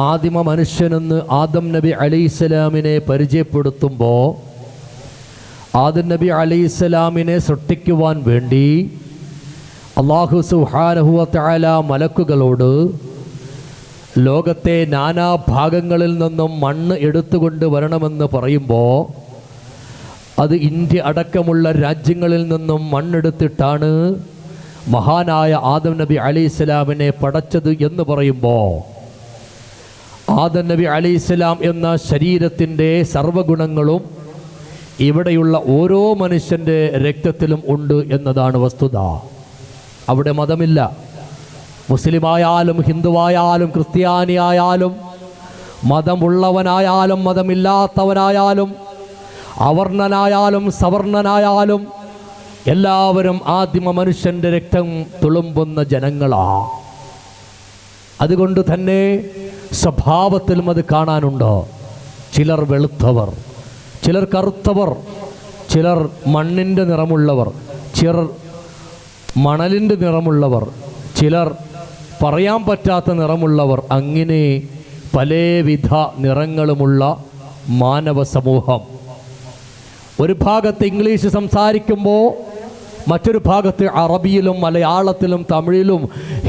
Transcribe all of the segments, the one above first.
ആദിമ മനുഷ്യനെന്ന് ആദം നബി അലൈഹിസ്സലാമിനെ പരിചയപ്പെടുത്തുമ്പോൾ ആദം നബി അലൈഹിസ്സലാമിനെ സൃഷ്ടിക്കുവാൻ വേണ്ടി അല്ലാഹു സുബ്ഹാനഹു വ തആല മലക്കുകളോട് ലോകത്തെ നാനാഭാഗങ്ങളിൽ നിന്നും മണ്ണ് എടുത്തുകൊണ്ട് വരണമെന്ന് പറയുമ്പോൾ അത് ഇന്ത്യ അടക്കമുള്ള രാജ്യങ്ങളിൽ നിന്നും മണ്ണെടുത്തിട്ടാണ് മഹാനായ ആദം നബി അലൈഹിസ്സലാമിനെ പടച്ചത് എന്ന് പറയുമ്പോൾ ആദം നബി അലൈഹിസ്സലാം എന്ന ശരീരത്തിൻ്റെ സർവ്വഗുണങ്ങളും ഇവിടെയുള്ള ഓരോ മനുഷ്യൻ്റെ രക്തത്തിലും ഉണ്ട് എന്നതാണ് വസ്തുത. അവിടെ മതമില്ല. മുസ്ലിമായാലും ഹിന്ദുവായാലും ക്രിസ്ത്യാനിയായാലും മതമുള്ളവനായാലും മതമില്ലാത്തവനായാലും അവർണനായാലും സവർണനായാലും എല്ലാവരും ആദിമ മനുഷ്യൻ്റെ രക്തം തുളുമ്പുന്ന ജനങ്ങളാണ്. അതുകൊണ്ട് തന്നെ സ്വഭാവത്തിലും അത് കാണാനുണ്ട്. ചിലർ വെളുത്തവർ, ചിലർ കറുത്തവർ, ചിലർ മണ്ണിൻ്റെ നിറമുള്ളവർ, ചിലർ മണലിൻ്റെ നിറമുള്ളവർ, ചിലർ പറയാൻ പറ്റാത്ത നിറമുള്ളവർ, അങ്ങനെ പലവിധ നിറങ്ങളുമുള്ള മാനവ സമൂഹം. ഒരു ഭാഗത്ത് ഇംഗ്ലീഷ് സംസാരിക്കുമ്പോൾ മറ്റൊരു ഭാഗത്ത് അറബിയിലും മലയാളത്തിലും തമിഴിലും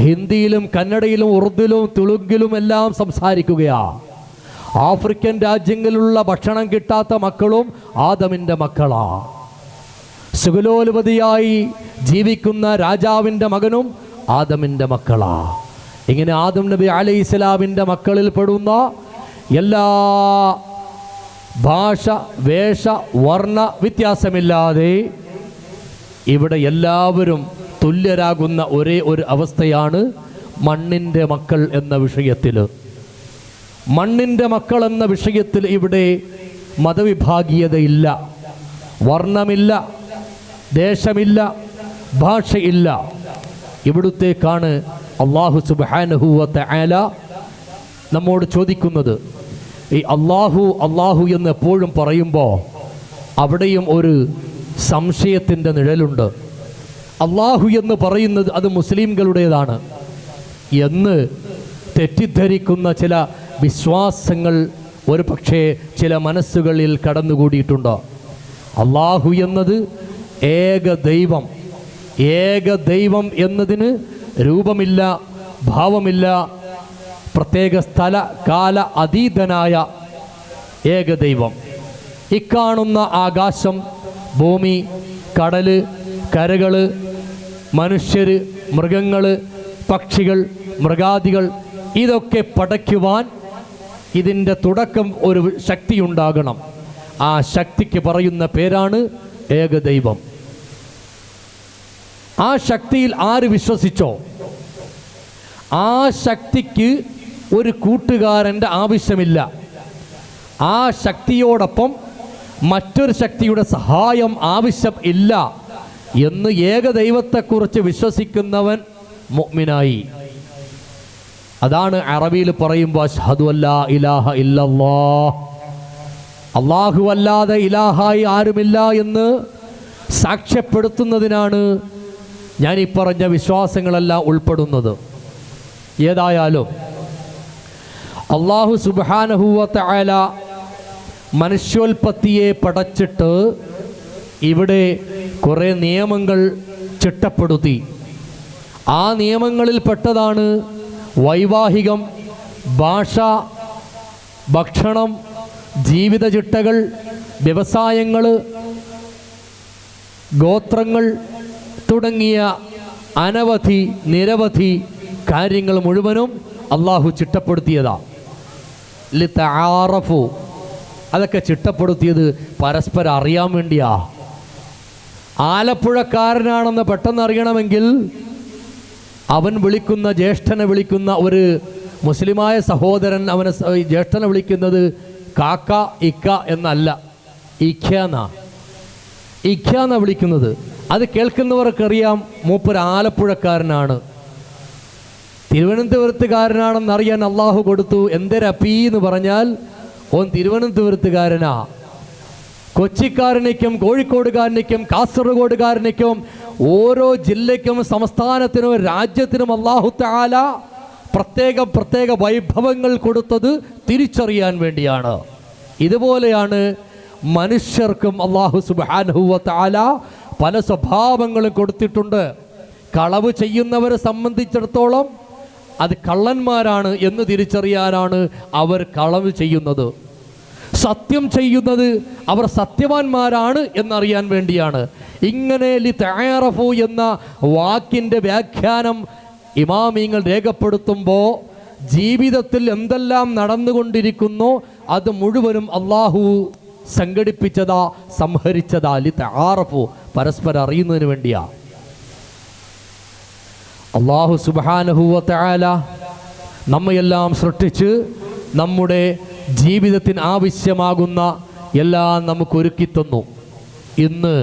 ഹിന്ദിയിലും കന്നഡയിലും ഉറുദുവിലും തെലുങ്കിലും എല്ലാം സംസാരിക്കുകയാണ്. ആഫ്രിക്കൻ രാജ്യങ്ങളിലുള്ള ഭക്ഷണം കിട്ടാത്ത മക്കളും ആദമിൻ്റെ മക്കളാണ്. സുഖലോലുപതിയായി ജീവിക്കുന്ന രാജാവിൻ്റെ മകനും ആദമിൻ്റെ മക്കളാണ്. ഇങ്ങനെ ആദം നബി അലൈഹിസ്സലാമിൻ്റെ മക്കളിൽ പെടുന്ന എല്ലാ ഭാഷ വേഷ വർണ്ണ വ്യത്യാസമില്ലാതെ ഇവിടെ എല്ലാവരും തുല്യരാകുന്ന ഒരേ ഒരു അവസ്ഥയാണ് മണ്ണിൻ്റെ മക്കൾ എന്ന വിഷയത്തിൽ. മണ്ണിൻ്റെ മക്കൾ എന്ന വിഷയത്തിൽ ഇവിടെ മതവിഭാഗീയതയില്ല, വർണ്ണമില്ല, ദേശമില്ല, ഭാഷയില്ല. ഇവിടുത്തേക്കാണ് അല്ലാഹു സുബ്ഹാനഹു വ തആല നമ്മോട് ചോദിക്കുന്നത്. ഈ അല്ലാഹു എന്ന് എപ്പോഴും പറയുമ്പോൾ അവിടെയും ഒരു സംശയത്തിൻ്റെ നിഴലുണ്ട്. അല്ലാഹു എന്ന് പറയുന്നത് അത് മുസ്ലിംകളുടേതാണ് എന്ന് തെറ്റിദ്ധരിക്കുന്ന ചില വിശ്വാസങ്ങൾ ഒരു പക്ഷേ ചില മനസ്സുകളിൽ കടന്നുകൂടിയിട്ടുണ്ട്. അല്ലാഹു എന്നത് ഏക ദൈവം എന്നതിന് രൂപമില്ല, ഭാവമില്ല, പ്രത്യേക സ്ഥല കാല അതീതനായ ഏകദൈവം. ഇക്കാണുന്ന ആകാശം, ഭൂമി, കടല്, കരകള്, മനുഷ്യർ, മൃഗങ്ങൾ, പക്ഷികൾ, മൃഗാദികൾ, ഇതൊക്കെ പടയ്ക്കുവാൻ ഇതിൻ്റെ തുടക്കം ഒരു ശക്തി ഉണ്ടാകണം. ആ ശക്തിക്ക് പറയുന്ന പേരാണ് ഏകദൈവം. ആ ശക്തിയിൽ ആര് വിശ്വസിച്ചോ ആ ശക്തിക്ക് ഒരു കൂട്ടുകാരൻ്റെ ആവശ്യമില്ല. ആ ശക്തിയോടൊപ്പം മറ്റൊരു ശക്തിയുടെ സഹായം ആവശ്യം ഇല്ല എന്ന് ഏകദൈവത്തെക്കുറിച്ച് വിശ്വസിക്കുന്നവൻ മുഅ്മിനായി. അതാണ് അറബിയിൽ പറയുമ്പോൾ അശ്ഹദു അല്ലാ ഇലാഹ ഇല്ലല്ലാഹ്, അല്ലാഹു അല്ലാതെ ഇലാഹായി ആരുമില്ല എന്ന് സാക്ഷ്യപ്പെടുത്തുന്നതിനാണ് ഞാൻ ഈ പറഞ്ഞ വിശ്വാസങ്ങളെല്ലാം ഉൾപ്പെടുന്നത്. ഏതായാലും അല്ലാഹു സുബ്ഹാനഹു വ തആല മനുഷ്യോൽപത്തിയെ പടച്ചിട്ട് ഇവിടെ കുറേ നിയമങ്ങൾ ചിട്ടപ്പെടുത്തി. ആ നിയമങ്ങളിൽ പെട്ടതാണ് വൈവാഹികം, ഭാഷ, ഭക്ഷണം, ജീവിത ചിട്ടകൾ, വ്യവസായങ്ങൾ, ഗോത്രങ്ങൾ തുടങ്ങിയ നിരവധി കാര്യങ്ങൾ മുഴുവനും അല്ലാഹു ചിട്ടപ്പെടുത്തിയതാണ്. ലിതആറഫു, അതൊക്കെ ചിട്ടപ്പെടുത്തിയത് പരസ്പരം അറിയാൻ വേണ്ടിയാ. ആലപ്പുഴക്കാരനാണെന്ന് പെട്ടെന്ന് അറിയണമെങ്കിൽ അവൻ വിളിക്കുന്ന ജ്യേഷ്ഠനെ വിളിക്കുന്ന ഒരു മുസ്ലിമായ സഹോദരൻ അവനെ ജ്യേഷ്ഠനെ വിളിക്കുന്നത് കാക്ക ഇക്ക എന്നല്ല, ഇഖ്യാന്നാ വിളിക്കുന്നത്. അത് കേൾക്കുന്നവർക്കറിയാം മൂപ്പര് ആലപ്പുഴക്കാരനാണ്. തിരുവനന്തപുരത്തുകാരനാണെന്നറിയാൻ അള്ളാഹു കൊടുത്തു. എന്തരപ്പീ എന്ന് പറഞ്ഞാൽ ഓൻ തിരുവനന്തപുരത്തുകാരനാ. കൊച്ചിക്കാരനേക്കും കോഴിക്കോടുകാരനേക്കും കാസർഗോഡുകാരനേക്കും ഓരോ ജില്ലയ്ക്കും സംസ്ഥാനത്തിനും രാജ്യത്തിനും അല്ലാഹു തആല പ്രത്യേക വൈഭവങ്ങൾ കൊടുത്തത് തിരിച്ചറിയാൻ വേണ്ടിയാണ്. ഇതുപോലെയാണ് മനുഷ്യർക്കും അല്ലാഹു സുബ്ഹാനഹു വ തആല പല സ്വഭാവങ്ങളും കൊടുത്തിട്ടുണ്ട്. കളവ് ചെയ്യുന്നവരെ സംബന്ധിച്ചിടത്തോളം അത് കള്ളന്മാരാണ് എന്ന് തിരിച്ചറിയാനാണ് അവർ കളവ് ചെയ്യുന്നത്. സത്യം ചെയ്യുന്നത് അവർ സത്യവാന്മാരാണ് എന്നറിയാൻ വേണ്ടിയാണ്. ഇങ്ങനെ ലിതഅറഫു എന്ന വാക്കിൻ്റെ വ്യാഖ്യാനം ഇമാമിങ്ങൾ രേഖപ്പെടുത്തുമ്പോൾ ജീവിതത്തിൽ എന്തെല്ലാം നടന്നുകൊണ്ടിരിക്കുന്നോ അത് മുഴുവനും അള്ളാഹു സംഘടിപ്പിച്ചതാ, സംഹരിച്ചതാ. ലിതഅറഫു പരസ്പരം അറിയുന്നതിന് വേണ്ടിയാ. അള്ളാഹു സുബ്ഹാനഹു വ തആല നമ്മയെല്ലാം സൃഷ്ടിച്ച് നമ്മുടെ ജീവിതത്തിന് ആവശ്യമാകുന്ന എല്ലാം നമുക്ക് ഒരുക്കി തന്നു. ഇന്ന്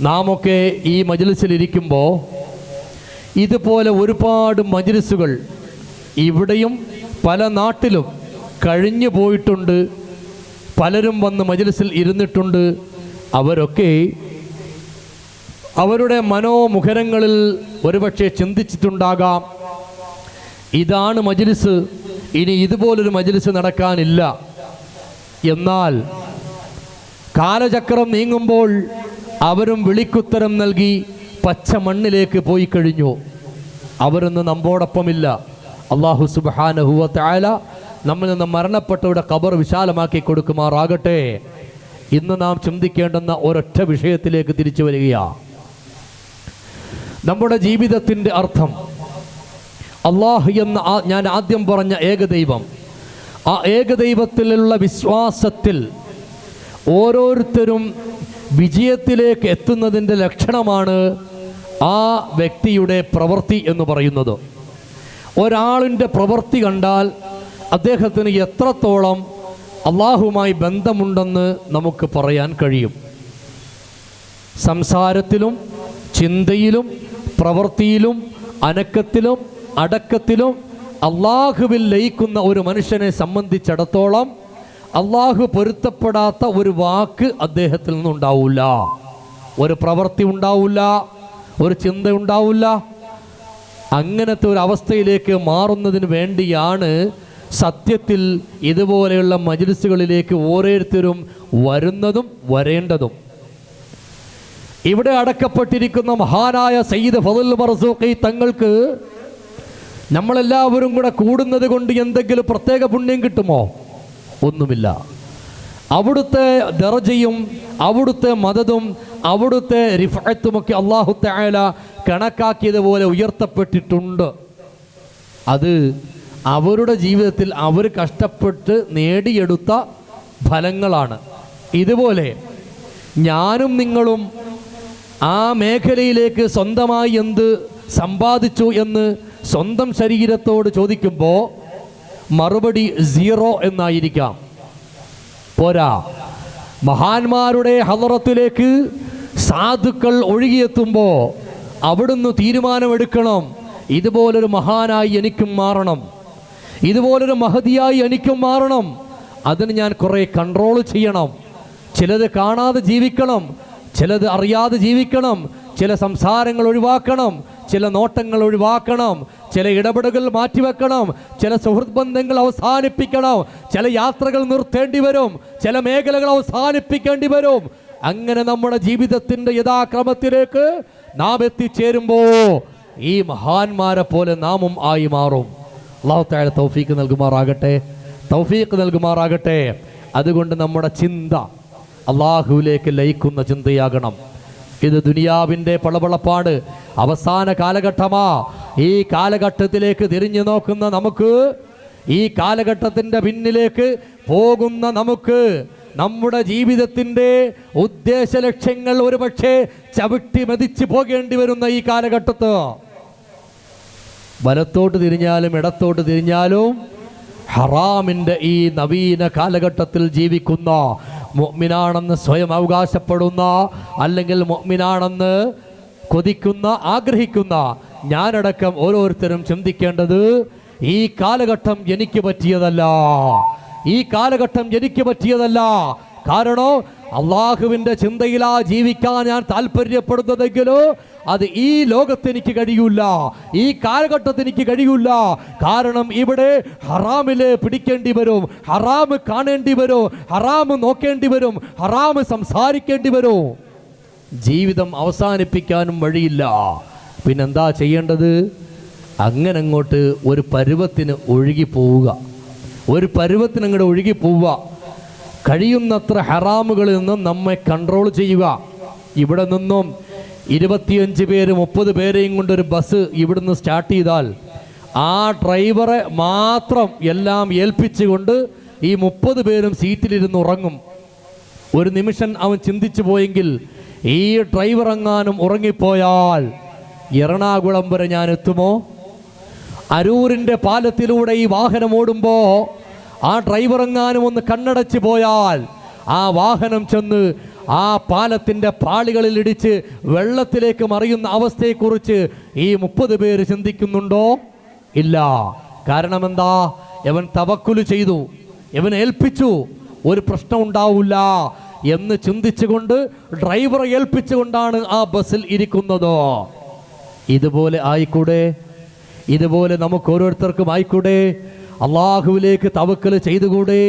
നാമൊക്കെ ഈ മജ്‌ലിസിലിരിക്കുമ്പോൾ ഇതുപോലെ ഒരുപാട് മജ്‌ലിസുകൾ ഇവിടെയും പല നാട്ടിലും കഴിഞ്ഞു പോയിട്ടുണ്ട്. പലരും വന്ന് മജ്‌ലിസിൽ ഇരുന്നിട്ടുണ്ട്. അവരൊക്കെ അവരുടെ മനോമുഖരങ്ങളിൽ ഒരുപക്ഷെ ചിന്തിച്ചിട്ടുണ്ടാകാം, ഇതാണ് മജ്‌ലിസ്, ഇനി ഇതുപോലൊരു മജ്‌ലിസ് നടക്കാനില്ല. എന്നാൽ കാലചക്രം നീങ്ങുമ്പോൾ അവരും വിളിക്കുത്തരം നൽകി പച്ച മണ്ണിലേക്ക് പോയി കഴിഞ്ഞു. അവരൊന്നും നമ്മോടൊപ്പമില്ല. അല്ലാഹു സുബ്ഹാനഹു വ തആല നമ്മിൽ നിന്ന് മരണപ്പെട്ടവരുടെ ഖബർ വിശാലമാക്കി കൊടുക്കുമാറാകട്ടെ. ഇന്ന് നാം ചിന്തിക്കേണ്ടുന്ന ഒരൊറ്റ വിഷയത്തിലേക്ക് തിരിച്ചു വരികയാണ്. നമ്മുടെ ജീവിതത്തിൻ്റെ അർത്ഥം അല്ലാഹു എന്ന ഞാൻ ആദ്യം പറഞ്ഞ ഏകദൈവം, ആ ഏകദൈവത്തിലുള്ള വിശ്വാസത്തിൽ ഓരോരുത്തരും വിജയത്തിലേക്ക് എത്തുന്നതിൻ്റെ ലക്ഷണമാണ് ആ വ്യക്തിയുടെ പ്രവൃത്തി എന്ന് പറയുന്നത്. ഒരാളിൻ്റെ പ്രവൃത്തി കണ്ടാൽ അദ്ദേഹത്തിന് എത്രത്തോളം അല്ലാഹുവുമായി ബന്ധമുണ്ടെന്ന് നമുക്ക് പറയാൻ കഴിയും. സംസാരത്തിലും ചിന്തയിലും പ്രവൃത്തിയിലും അനക്കത്തിലും അടക്കത്തിലും അല്ലാഹുവിൽ ലയിക്കുന്ന ഒരു മനുഷ്യനെ സംബന്ധിച്ചിടത്തോളം അല്ലാഹു പൊരുത്തപ്പെടാത്ത ഒരു വാക്ക് അദ്ദേഹത്തിൽ നിന്നുണ്ടാവില്ല, ഒരു പ്രവൃത്തി ഉണ്ടാവില്ല, ഒരു ചിന്ത ഉണ്ടാവില്ല. അങ്ങനത്തെ ഒരു അവസ്ഥയിലേക്ക് മാറുന്നതിന് വേണ്ടിയാണ് സത്യത്തിൽ ഇതുപോലെയുള്ള മജ്‌ലിസുകളിലേക്ക് ഓരോരുത്തരും വരുന്നതും വരേണ്ടതും. ഇവിടെ അടക്കപ്പെട്ടിരിക്കുന്ന മഹാനായ സയ്യിദ് ഫളൽ മർസൂഖി തങ്ങൾക്ക് നമ്മളെല്ലാവരും കൂടെ കൂടുന്നത് കൊണ്ട് എന്തെങ്കിലും പ്രത്യേക പുണ്യം കിട്ടുമോ? ഒന്നുമില്ല. അവിടുത്തെ ദർജയും അവിടുത്തെ മദതും അവിടുത്തെ റിഫഅത്തുമൊക്കെ അല്ലാഹു തആല കണക്കാക്കിയതുപോലെ ഉയർത്തപ്പെട്ടിട്ടുണ്ട്. അത് അവരുടെ ജീവിതത്തിൽ അവർ കഷ്ടപ്പെട്ട് നേടിയെടുത്ത ഫലങ്ങളാണ്. ഇതുപോലെ ഞാനും നിങ്ങളും ആ മേഖലയിലേക്ക് സ്വന്തമായി എന്ത് സമ്പാദിച്ചു എന്ന് സ്വന്തം ശരീരത്തോട് ചോദിക്കുമ്പോൾ മറുപടി 0 എന്നായിരിക്കാം. പോരാ, മഹാന്മാരുടെ ഹളറത്തിലേക്ക് സാധുക്കൾ ഒഴുകിയെത്തുമ്പോൾ അവിടുന്ന് തീരുമാനമെടുക്കണം, ഇതുപോലൊരു മഹാനായി എനിക്കും മാറണം, ഇതുപോലൊരു മഹതിയായി എനിക്കും മാറണം. അതിന് ഞാൻ കുറേ കൺട്രോൾ ചെയ്യണം. ചിലത് കാണാതെ ജീവിക്കണം, ചിലത് അറിയാതെ ജീവിക്കണം, ചില സംസാരങ്ങൾ ഒഴിവാക്കണം, ചില നോട്ടങ്ങൾ ഒഴിവാക്കണം, ചില ഇടപെടലുകൾ മാറ്റിവെക്കണം, ചില സുഹൃത്ത് ബന്ധങ്ങൾ അവസാനിപ്പിക്കണം, ചില യാത്രകൾ നിർത്തേണ്ടി വരും, ചില മേഖലകൾ അവസാനിപ്പിക്കേണ്ടി വരും. അങ്ങനെ നമ്മുടെ ജീവിതത്തിൻ്റെ യഥാക്രമത്തിലേക്ക് നാം എത്തിച്ചേരുമ്പോൾ ഈ മഹാന്മാരെ പോലെ നാമും ആയി മാറും. അല്ലാഹു തആല തൗഫീഖ് നൽകുമാറാകട്ടെ. അതുകൊണ്ട് നമ്മുടെ ചിന്ത അല്ലാഹുവിലേക്ക് ലയിക്കുന്ന ചിന്തയാകണം. ഇത് ദുനിയാവിൻ്റെ പളപളപ്പാണ്, അവസാന കാലഘട്ടമാ. ഈ കാലഘട്ടത്തിലേക്ക് തിരിഞ്ഞു നോക്കുന്ന നമുക്ക്, ഈ കാലഘട്ടത്തിൻ്റെ പിന്നിലേക്ക് പോകുന്ന നമുക്ക്, നമ്മുടെ ജീവിതത്തിൻ്റെ ഉദ്ദേശ ലക്ഷ്യങ്ങൾ ഒരുപക്ഷെ ചവിട്ടി മെതിച്ച് പോകേണ്ടി വരുന്ന ഈ കാലഘട്ടത്ത് വലത്തോട്ട് തിരിഞ്ഞാലും ഇടത്തോട്ട് തിരിഞ്ഞാലും ഹറാമിൻ്റെ ഈ നവീന കാലഘട്ടത്തിൽ ജീവിക്കുന്ന മുഅ്മിനാണെന്ന് സ്വയം അവകാശപ്പെടുന്ന, അല്ലെങ്കിൽ മുഅ്മിനാണെന്ന് കൊതിക്കുന്ന, ആഗ്രഹിക്കുന്ന ഞാനടക്കം ഓരോരുത്തരും ചിന്തിക്കേണ്ടത്, ഈ കാലഘട്ടം എനിക്ക് പറ്റിയതല്ല, ഈ കാലഘട്ടം എനിക്ക് പറ്റിയതല്ല. കാരണം അള്ളാഹുവിൻ്റെ ചിന്തയിലാ ജീവിക്കാൻ ഞാൻ താല്പര്യപ്പെടുന്നതെങ്കിലോ അത് ഈ ലോകത്ത് എനിക്ക് കഴിയൂല, ഈ കാലഘട്ടത്തിൽ എനിക്ക് കഴിയൂല. കാരണം ഇവിടെ ഹറാമില് പിടിക്കേണ്ടി വരും, ഹറാമ് കാണേണ്ടി വരും, ഹറാമ് നോക്കേണ്ടി വരും, ഹറാമ് സംസാരിക്കേണ്ടി വരും. ജീവിതം അവസാനിപ്പിക്കാനും വഴിയില്ല. പിന്നെന്താ ചെയ്യേണ്ടത്? അങ്ങനെ അങ്ങോട്ട് ഒരു പരുവത്തിന് ഒഴുകിപ്പോവുക, ഒരു പരുവത്തിന് അങ്ങോട്ട് ഒഴുകിപ്പോവുക. കഴിയുന്നത്ര ഹറാമുകളിൽ നിന്നും നമ്മെ കൺട്രോൾ ചെയ്യുക. ഇവിടെ നിന്നും 25 പേര് 30 പേരെയും കൊണ്ടൊരു ബസ് ഇവിടുന്ന് സ്റ്റാർട്ട് ചെയ്താൽ ആ ഡ്രൈവറെ മാത്രം എല്ലാം ഏൽപ്പിച്ചുകൊണ്ട് ഈ 30 പേരും സീറ്റിലിരുന്ന് ഉറങ്ങും. ഒരു നിമിഷം അവൻ ചിന്തിച്ചു പോയെങ്കിൽ ഈ ഡ്രൈവർ എങ്ങാനും ഉറങ്ങിപ്പോയാൽ എറണാകുളം വരെ ഞാൻ എത്തുമോ? അരൂരിൻ്റെ പാലത്തിലൂടെ ഈ വാഹനം ഓടുമ്പോൾ ആ ഡ്രൈവർ എങ്ങാനും ഒന്ന് കണ്ണടച്ച് പോയാൽ ആ വാഹനം ചെന്ന് ആ പാലത്തിൻ്റെ പാളികളിൽ ഇടിച്ച് വെള്ളത്തിലേക്ക് മറിയുന്ന അവസ്ഥയെക്കുറിച്ച് ഈ 30 പേര് ചിന്തിക്കുന്നുണ്ടോ? ഇല്ല. കാരണം എന്താ? ഇവൻ തവക്കുല് ചെയ്തു, ഇവൻ ഏൽപ്പിച്ചു, ഒരു പ്രശ്നം ഉണ്ടാവില്ല എന്ന് ചിന്തിച്ചുകൊണ്ട് ഡ്രൈവറെ ഏൽപ്പിച്ചുകൊണ്ടാണ് ആ ബസ്സിൽ ഇരിക്കുന്നത്. ഇതുപോലെ ആയിക്കൂടെ? ഇതുപോലെ നമുക്ക് ഓരോരുത്തർക്കും ആയിക്കൂടെ? അള്ളാഹുവിലേക്ക് തവക്കൽ ചെയ്തുകൂടെ?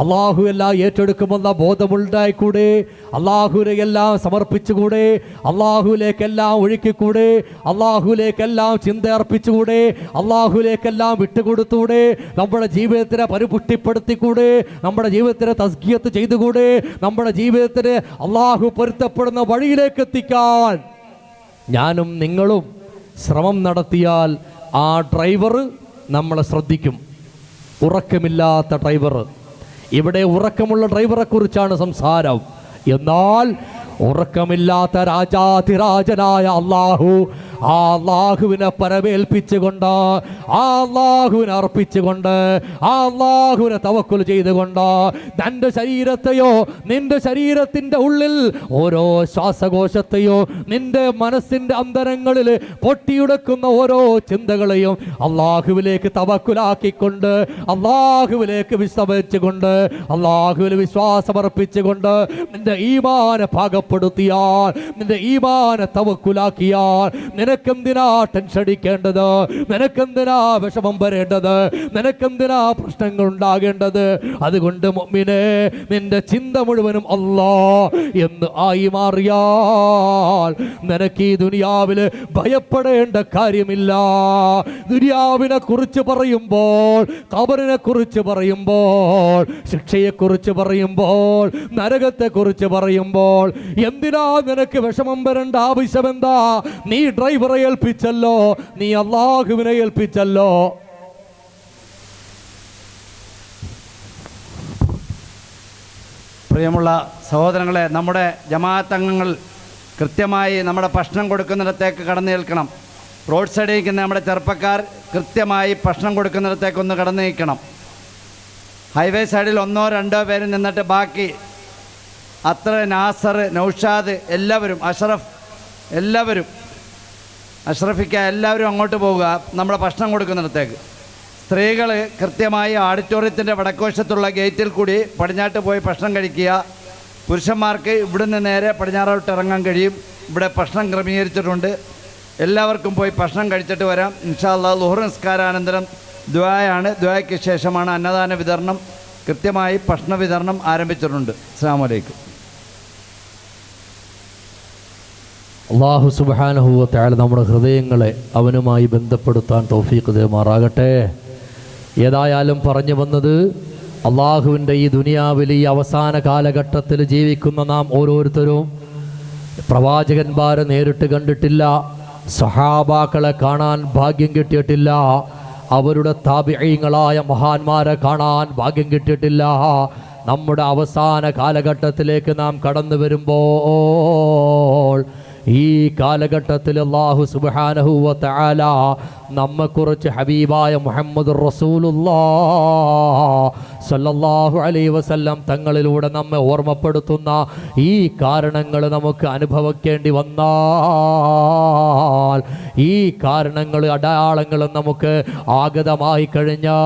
അള്ളാഹു എല്ലാം ഏറ്റെടുക്കുമെന്ന ബോധമുണ്ടായിക്കൂടെ? അള്ളാഹുവിനെല്ലാം സമർപ്പിച്ചുകൂടെ? അള്ളാഹുവിലേക്കെല്ലാം ഒഴുക്കിക്കൂടെ? അള്ളാഹുവിലേക്കെല്ലാം ചിന്ത അർപ്പിച്ചുകൂടെ? അള്ളാഹുവിലേക്കെല്ലാം വിട്ടുകൊടുത്തൂടെ? നമ്മുടെ ജീവിതത്തിനെ പരിപുഷ്ടിപ്പെടുത്തിക്കൂടെ? നമ്മുടെ ജീവിതത്തിനെ തസ്കിയത്ത് ചെയ്തുകൂടെ? നമ്മുടെ ജീവിതത്തിന് അള്ളാഹു പൊരുത്തപ്പെടുന്ന വഴിയിലേക്ക് എത്തിക്കാൻ ഞാനും നിങ്ങളും ശ്രമം നടത്തിയാൽ ആ ഡ്രൈവർ നമ്മളെ ശ്രദ്ധിക്കും. ഉറക്കമില്ലാത്ത ഡ്രൈവർ. ഇവിടെ ഉറക്കമുള്ള ഡ്രൈവറെ കുറിച്ചാണ് സംസാരം. എന്നാൽ ഉറക്കമില്ലാത്ത രാജാതിരാജനായ അള്ളാഹു, ആ അള്ളാഹുവിനെ പരമേൽപ്പിച്ചുകൊണ്ട്, ആ അള്ളാഹുവിനെ അർപ്പിച്ചുകൊണ്ട്, ആ അള്ളാഹുവിനെ തവക്കുൽ ചെയ്തുകൊണ്ട് തൻ്റെ ശരീരത്തെയോ നിന്റെ ശരീരത്തിൻ്റെ ഉള്ളിൽ ഓരോ ശ്വാസകോശത്തെയോ നിന്റെ മനസ്സിൻ്റെ അന്തരങ്ങളിൽ പൊട്ടിയെടുക്കുന്ന ഓരോ ചിന്തകളെയും അള്ളാഹുവിലേക്ക് തവക്കുലാക്കിക്കൊണ്ട്, അള്ളാഹുവിലേക്ക് വിശ്വസിച്ചുകൊണ്ട്, അള്ളാഹുവിൽ വിശ്വാസമർപ്പിച്ചുകൊണ്ട് നിന്റെ ഈമാനെ പാകപ്പെടുത്തിയാൽ, നിന്റെ ഈമാനെ തവക്കുലാക്കിയാൽ നിനക്കെന്തിനാ ടെൻഷൻ അടിക്കേണ്ടത്? നിനക്കെന്തിനാ വിഷമം വരേണ്ടത്? നിനക്കെന്തിനാ പ്രശ്നങ്ങൾ ഉണ്ടാകേണ്ടത്? അതുകൊണ്ട് മുഅ്മിനേ, നിന്റെ ചിന്ത മുഴുവനും അല്ലാഹ് എന്ന് ആയി മാറിയാൽ നിനക്ക് ഈ ദുനിയാവില് ഭയപ്പെടേണ്ട കാര്യമില്ല. ദുനിയാവിനെ കുറിച്ച് പറയുമ്പോൾ, ഖബറിനെ കുറിച്ച് പറയുമ്പോൾ, ശിക്ഷയെക്കുറിച്ച് പറയുമ്പോൾ, നരകത്തെ കുറിച്ച് പറയുമ്പോൾ എന്തിനാ നിനക്ക് വിഷമം വരേണ്ട ആവശ്യമെന്താ? നീ ഡ്രൈവറെ ഏൽപ്പിച്ചല്ലോ, നീ അള്ളാഹുവിനെ ഏൽപ്പിച്ചല്ലോ. പ്രിയമുള്ള സഹോദരങ്ങളെ, നമ്മുടെ ജമാഅത്ത് അംഗങ്ങൾ കൃത്യമായി നമ്മുടെ ഭക്ഷണം കൊടുക്കുന്നിടത്തേക്ക് കടന്നു നിൽക്കണം. റോഡ് സൈഡിൽ നിൽക്കുന്ന നമ്മുടെ ചെറുപ്പക്കാർ കൃത്യമായി ഭക്ഷണം കൊടുക്കുന്നിടത്തേക്കൊന്ന് കടന്നു നിൽക്കണം. ഹൈവേ സൈഡിൽ 1-2 പേര് നിന്നിട്ട് ബാക്കി അത്ര നാസർ, നൗഷാദ്, എല്ലാവരും, അഷ്റഫ്, എല്ലാവരും, അഷ്റഫിക്ക, എല്ലാവരും അങ്ങോട്ട് പോവുക നമ്മുടെ ഭക്ഷണം കൊടുക്കുന്നിടത്തേക്ക്. സ്ത്രീകൾ കൃത്യമായി ഓഡിറ്റോറിയത്തിൻ്റെ വടക്കുവശത്തുള്ള ഗേറ്റിൽ കൂടി പടിഞ്ഞാട്ട് പോയി ഭക്ഷണം കഴിക്കുക. പുരുഷന്മാർക്ക് ഇവിടുന്ന് നേരെ പടിഞ്ഞാറോട്ട് ഇറങ്ങാൻ കഴിയും. ഇവിടെ ഭക്ഷണം ക്രമീകരിച്ചിട്ടുണ്ട്. എല്ലാവർക്കും പോയി ഭക്ഷണം കഴിച്ചിട്ട് വരാം. ഇൻഷാ അല്ലാഹ് ളുഹർ നിസ്കാരാനന്തരം ദുആയാണ്. ദുആയ്ക്ക് ശേഷമാണ് അന്നദാന വിതരണം. കൃത്യമായി ഭക്ഷണ വിതരണം ആരംഭിച്ചിട്ടുണ്ട്. അസ്സലാമു അലൈക്കും. അല്ലാഹു സുബ്ഹാനഹു വ തആല നമ്മുടെ ഹൃദയങ്ങളെ അവനുമായി ബന്ധപ്പെടുത്താൻ തൗഫീഖ് തരുമാറാകട്ടെ. ഏതായാലും പറഞ്ഞു വന്നത്, അള്ളാഹുവിൻ്റെ ഈ ദുനിയാവിൽ ഈ അവസാന കാലഘട്ടത്തിൽ ജീവിക്കുന്ന നാം ഓരോരുത്തരും പ്രവാചകന്മാരെ നേരിട്ട് കണ്ടിട്ടില്ല, സഹാബാക്കളെ കാണാൻ ഭാഗ്യം കിട്ടിയിട്ടില്ല, അവരുടെ താബിഈങ്ങളായ മഹാന്മാരെ കാണാൻ ഭാഗ്യം കിട്ടിയിട്ടില്ല. നമ്മുടെ അവസാന കാലഘട്ടത്തിലേക്ക് നാം കടന്നു വരുമ്പോൾ ഈ കാലഘട്ടത്തിൽ അല്ലാഹു സുബ്ഹാനഹു വ തആല നമ്മെക്കുറിച്ച് ഹബീബായ മുഹമ്മദ് റസൂലുള്ളാഹ് സ്വല്ലല്ലാഹു അലൈഹി വസല്ലം തങ്ങളിലൂടെ നമ്മെ ഓർമ്മപ്പെടുത്തുന്ന ഈ കാരണങ്ങൾ നമുക്ക് അനുഭവിക്കേണ്ടി വന്നാൽ, ഈ കാരണങ്ങൾ അടയാളങ്ങൾ നമുക്ക് ആഗതമായി കഴിഞ്ഞാൽ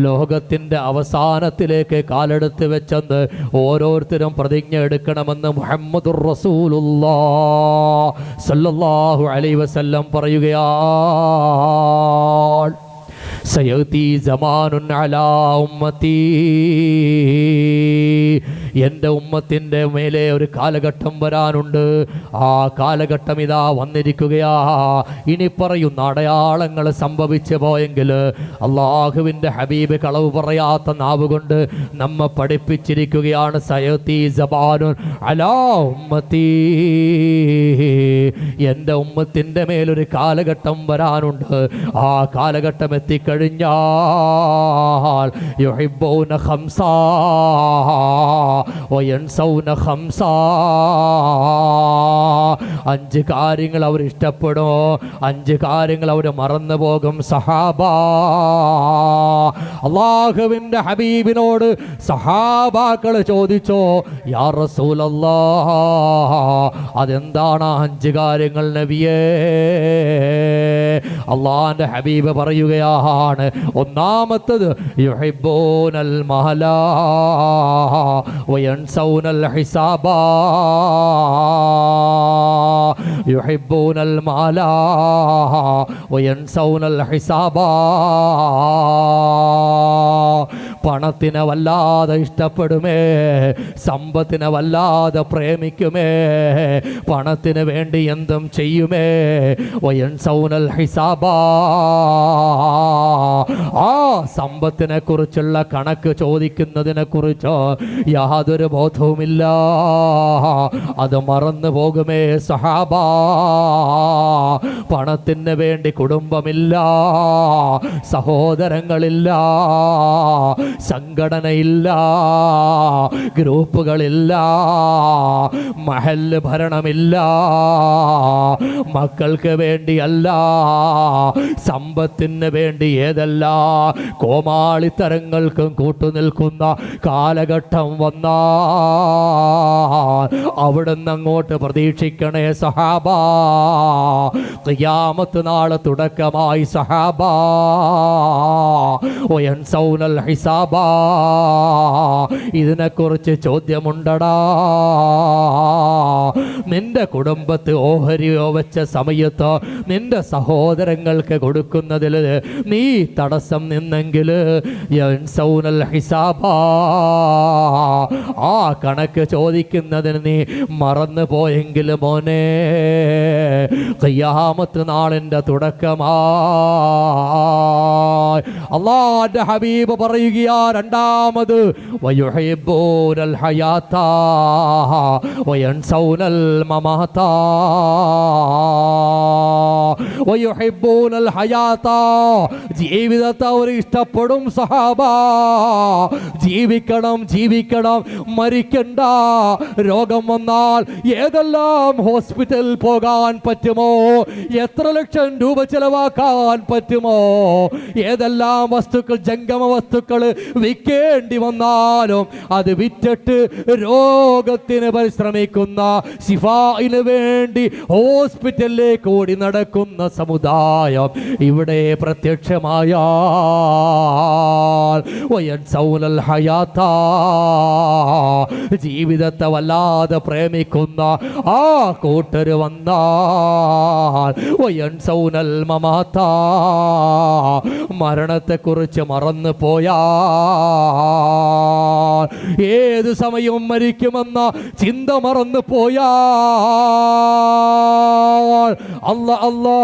ലോകത്തിൻ്റെ അവസാനത്തിലേക്ക് കാലെടുത്ത് വെച്ചെന്ന് ഓരോരുത്തരും പ്രതിജ്ഞ എടുക്കണമെന്ന് മുഹമ്മദുർ റസൂലുള്ളാഹ് സ്വല്ലല്ലാഹു അലൈഹി വസല്ലം പറയുകയാണ്. സയഅതി സമാനുൻ അലാ ഉമ്മത്തി, എൻ്റെ ഉമ്മത്തിൻ്റെ മേലെ ഒരു കാലഘട്ടം വരാനുണ്ട്. ആ കാലഘട്ടം ഇതാ വന്നിരിക്കുകയാ. ഇനി പറയുന്ന അടയാളങ്ങൾ സംഭവിച്ചു പോയെങ്കിൽ അള്ളാഹുവിൻ്റെ ഹബീബ് കളവ് പറയാത്ത നാവ് കൊണ്ട് നമ്മെ പഠിപ്പിച്ചിരിക്കുകയാണ്. സയഅതി സമാനുൻ അലാ ഉമ്മത്തി, എൻ്റെ ഉമ്മത്തിൻ്റെ മേലൊരു കാലഘട്ടം വരാനുണ്ട്. ആ കാലഘട്ടം എത്തിക്കഴിഞ്ഞാൽ യുഹിബ്ബൂന ഖംസാ വയൻസൗന ഖംസാ, 5 കാര്യങ്ങൾ അവർ ഇഷ്ടപ്പെടും, 5 കാര്യങ്ങൾ അവർ മറന്നു പോകും. സഹാബ, അല്ലാഹുവിൻ്റെ ഹബീബിനോട് സഹാബാക്കൾ ചോദിച്ചോ, യാ റസൂലല്ലാഹ് അതെന്താണ് 5 കാര്യങ്ങൾ നബിയേ? അള്ളാന്റെ ഹബീബ് പറയുകയാണ്, ഒന്നാമത്തത് യുഹിബ്ബൂനൽ മഹലാ വയൻസൗനൽ ഹിസാബാ, യുഹിബ്ബൂനൽ മഹലാ വയൻസൗനൽ ഹിസാബാ. പണത്തിനെ വല്ലാതെ ഇഷ്ടപ്പെടുമേ, സമ്പത്തിനെ വല്ലാതെ പ്രേമിക്കുമേ, പണത്തിന് വേണ്ടി എന്തും ചെയ്യുമേ. വയൻസൗനൽ ഹിസാബാ, ആ സമ്പത്തിനെ കുറിച്ചുള്ള കണക്ക് ചോദിക്കുന്നതിനെ കുറിച്ച് യാതൊരു ബോധവുമില്ല, അത് മറന്നു പോകുമേ സഹാബാ. പണത്തിന് വേണ്ടി കുടുംബമില്ല, സഹോദരങ്ങളില്ല, സംഘടനയില്ല, ഗ്രൂപ്പുകളില്ല, മഹല്ല് ഭരണമില്ല, മക്കൾക്ക് വേണ്ടിയല്ല, സമ്പത്തിന് വേണ്ടി ഏതല്ല കോമാളിത്തരങ്ങൾക്കും കൂട്ടുനിൽക്കുന്ന കാലഘട്ടം വന്നാൽ അവിടുന്ന് അങ്ങോട്ട് പ്രതീക്ഷിക്കണേ സഹാബാ. ഖിയാമത്ത് നാളെ തുടക്കമായി സഹാബാ. വയൻസൗനൽ ഹിസാബാ, ഇതിനെക്കുറിച്ച് ചോദ്യമുണ്ടടാ. നിന്റെ കുടുംബത്ത് ഓഹരിയോ വെച്ച സമയത്ത് നിന്റെ സഹോദരങ്ങൾക്ക് കൊടുക്കുന്നതിൽ നീ തടസ്സം നിന്നെങ്കിൽ യൻസൗനൽ ഹിസാബാ, ആ കണക്ക് ചോദിക്കുന്നതിന് നീ മറന്നു പോയെങ്കിൽ മോനെ ഖിയാമത്ത് നാളിൻ്റെ തുടക്കമായി. അല്ലാഹുവിന്റെ ഹബീബ് പറയുകയാ, രണ്ടാമത് വയുഹിബ്ബൂനൽ ഹയാത്താ വയൻസൗനൽ മമാത്താ, വയുഹിബ്ബൂനൽ ഹയാത്താ, ജീവിതത്തെ അവർ ഇഷ്ടപ്പെടും സഹാബാ. ജീവിക്കണം, ജീവിക്കണം, മരിക്കണ്ട. രോഗം വന്നാൽ ഏതെല്ലാം ഹോസ്പിറ്റലിൽ പോകാൻ പറ്റുമോ, എത്ര ലക്ഷം രൂപ ചെലവാക്കാൻ പറ്റുമോ, ഏതെല്ലാം വസ്തുക്കൾ, ജംഗമ വസ്തുക്കൾ വിൽക്കേണ്ടി വന്നാലും അത് വിറ്റിട്ട് രോഗത്തിന് പരിശ്രമിക്കുന്ന, ശിഫായിന് വേണ്ടി ഹോസ്പിറ്റലിലേക്ക് ഓടി നടക്കുന്ന സമുദായം ഇവിടെ പ്രത്യക്ഷമായ ജീവിതത്തെ വല്ലാതെ പ്രേമിക്കുന്ന ആ കൂട്ടര് വന്നാൽ മരണത്തെക്കുറിച്ച് മറന്നു പോയാൽ, ഏതു സമയവും മരിക്കുമെന്ന ചിന്ത മറന്നു പോയാൽ, അല്ലാ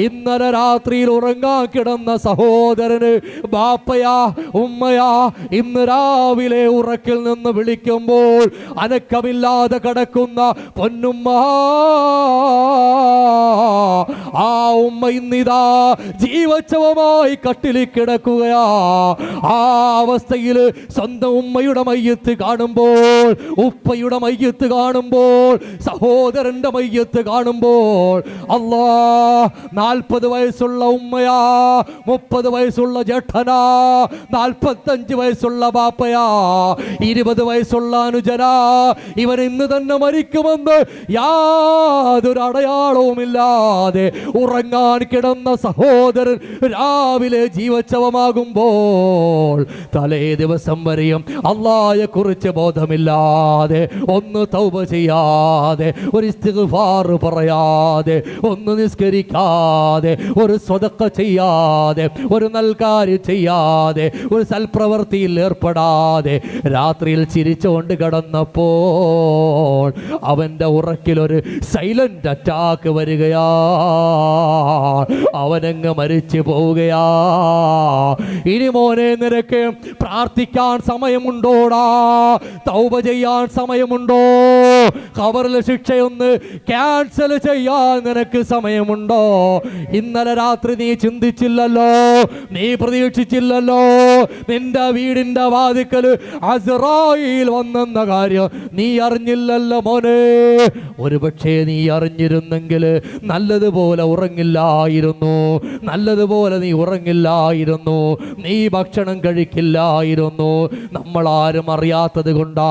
ഇന്നലെ രാത്രിയിൽ ഉറങ്ങാൻ കിടന്ന സഹോദരന് ബാപ്പയാ ഉമ്മയാ ഇന്ന് രാവിലെ ഉറക്കിൽ നിന്ന് വിളിക്കുമ്പോൾ അനക്കമില്ലാതെ കിടക്കുന്ന പൊന്നുമ്മ, ആ ഉമ്മ ഇന്നിതാ ജീവച്ഛവമായി കട്ടിലിൽ കിടക്കുകയാ. ആ അവസ്ഥയിൽ സ്വന്തം ഉമ്മയുടെ മയ്യത്ത് കാണുമ്പോൾ, ഉപ്പയുടെ മയ്യത്ത് കാണുമ്പോൾ, സഹോദരന്റെ മയ്യത്ത് കാണുമ്പോൾ, അല്ലാ 40 വയസ്സുള്ള ഉമ്മയാ, 30 വയസ്സുള്ള ജേഠനാ, 45 വയസ്സുള്ള ബാപ്പയാ, 20 വയസ്സുള്ള അനുജനാ, ഇവൻ ഇന്ന് തന്നെ മരിക്കുമെന്ന് യാതൊരു അടയാളവുമില്ലാതെ ഉറങ്ങാൻ കിടന്ന സഹോദരൻ രാവിലെ ജീവച്ഛവമാകുമ്പോൾ, തലേ ദിവസം വരെയും അല്ലാഹയെ കുറിച്ച് ബോധമില്ലാതെ, ഒന്ന് തൗബ ചെയ്യാതെ, ഒരു ഇസ്തിഗ്ഫാർ പറയാതെ, ഒന്ന് നിസ്കരിക്കാതെ, ഒരു സ്വതക്ക ചെയ്യാതെ, ഒരു നൽകാര്യം ചെയ്യാതെ, ഒരു സൽപ്രവൃത്തിയിൽ ഏർപ്പെടാതെ രാത്രിയിൽ ചിരിച്ചുകൊണ്ട് കിടന്നപ്പോൾ അവൻ്റെ ഉറക്കിലൊരു സൈലന്റ് അറ്റാക്ക് വരികയാ, അവനങ്ങ് മരിച്ചു പോവുകയാ. ഇനി മോനെ നിനക്ക് പ്രാർത്ഥിക്കാൻ സമയമുണ്ടോടാ? തൗബ ചെയ്യാൻ സമയമുണ്ടോ? ഖബറിലെ ശിക്ഷയൊന്ന് ക്യാൻസൽ ചെയ്യാൻ നിനക്ക് സമയമുണ്ടോ? ഇന്നലെ രാത്രി നീ ചിന്തിച്ചില്ലല്ലോ, നീ പ്രതീക്ഷിച്ചില്ലല്ലോ, നിന്റെ വീടിന്റെ വാതിക്കൽ അസ്റായീൽ വന്നെന്ന കാര്യം നീ അറിഞ്ഞില്ലല്ലോ മോനെ. ഒരുപക്ഷേ നീ അറിഞ്ഞിരുന്നെങ്കിൽ നല്ലതുപോലെ ഉറങ്ങില്ലായിരുന്നു, നല്ലതുപോലെ നീ ഉറങ്ങില്ലായിരുന്നു, നീ ഭക്ഷണം കഴിക്കില്ലായിരുന്നു. നമ്മളാരും അറിയാത്തത് കൊണ്ടാ,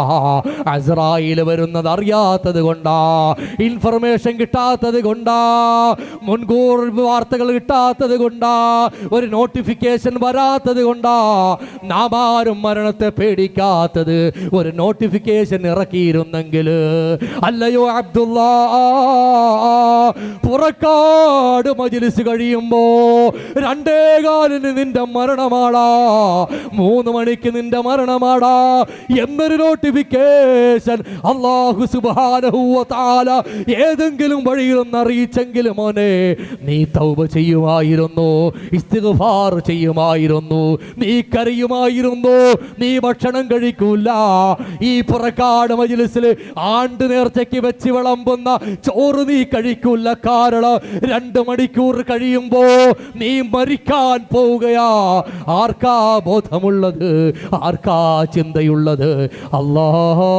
അസ്റായീൽ വരുന്നത് അറിയാത്തത് കൊണ്ടാ, ഇൻഫർമേഷൻ കിട്ടാത്തത് കൊണ്ടാ, മുൻകൂർ വാർത്തകൾ കിട്ടാത്തത് കൊണ്ടാ, ഒരു നോട്ടിഫിക്കേഷൻ വരാത്തത് കൊണ്ടാ നാം ആരും മരണത്തെ പേടിക്കാത്തത്. ഒരു നോട്ടിഫിക്കേഷൻ ഇറക്കിയിരുന്നെങ്കിൽ, അല്ലയോ അബ്ദുള്ള, പുറക്കാട് മജ്‌ലിസ് കഴിയുമ്പോ 2:15 നിന്റെ മരണമാടാ, 3 മണിക്ക് നിന്റെ മരണമാടാ എന്നൊരു നോട്ടിഫിക്കേഷൻ അല്ലാഹു സുബ്ഹാനഹു വ തആല ഏതെങ്കിലും വഴിയിൽ ഒന്ന് അറിയിച്ചെങ്കിൽ മോനെ നീ തൗബ ചെയ്യുമായിരുന്നു, ഇസ്തിഗ്ഫാർ ചെയ്യുമായിരുന്നു, നീ കരയുമായിരുന്നു, നീ ഭക്ഷണം കഴിക്കൂല. ഈ പുറക്കാട് മജ്‌ലിസിൽ ആണ്ട് നേർച്ചയ്ക്ക് വെച്ച് വിളമ്പുന്ന ചോറ് നീ കഴിക്കൂല. കാരണം 2 മണിക്കൂർ കഴിയുമ്പോ നീ മരിക്കാൻ പോവുകയാ. ആർക്കാ ബോധമുള്ളത്? ആർക്കാ ചിന്തയുള്ളത്? അല്ലാഹ്,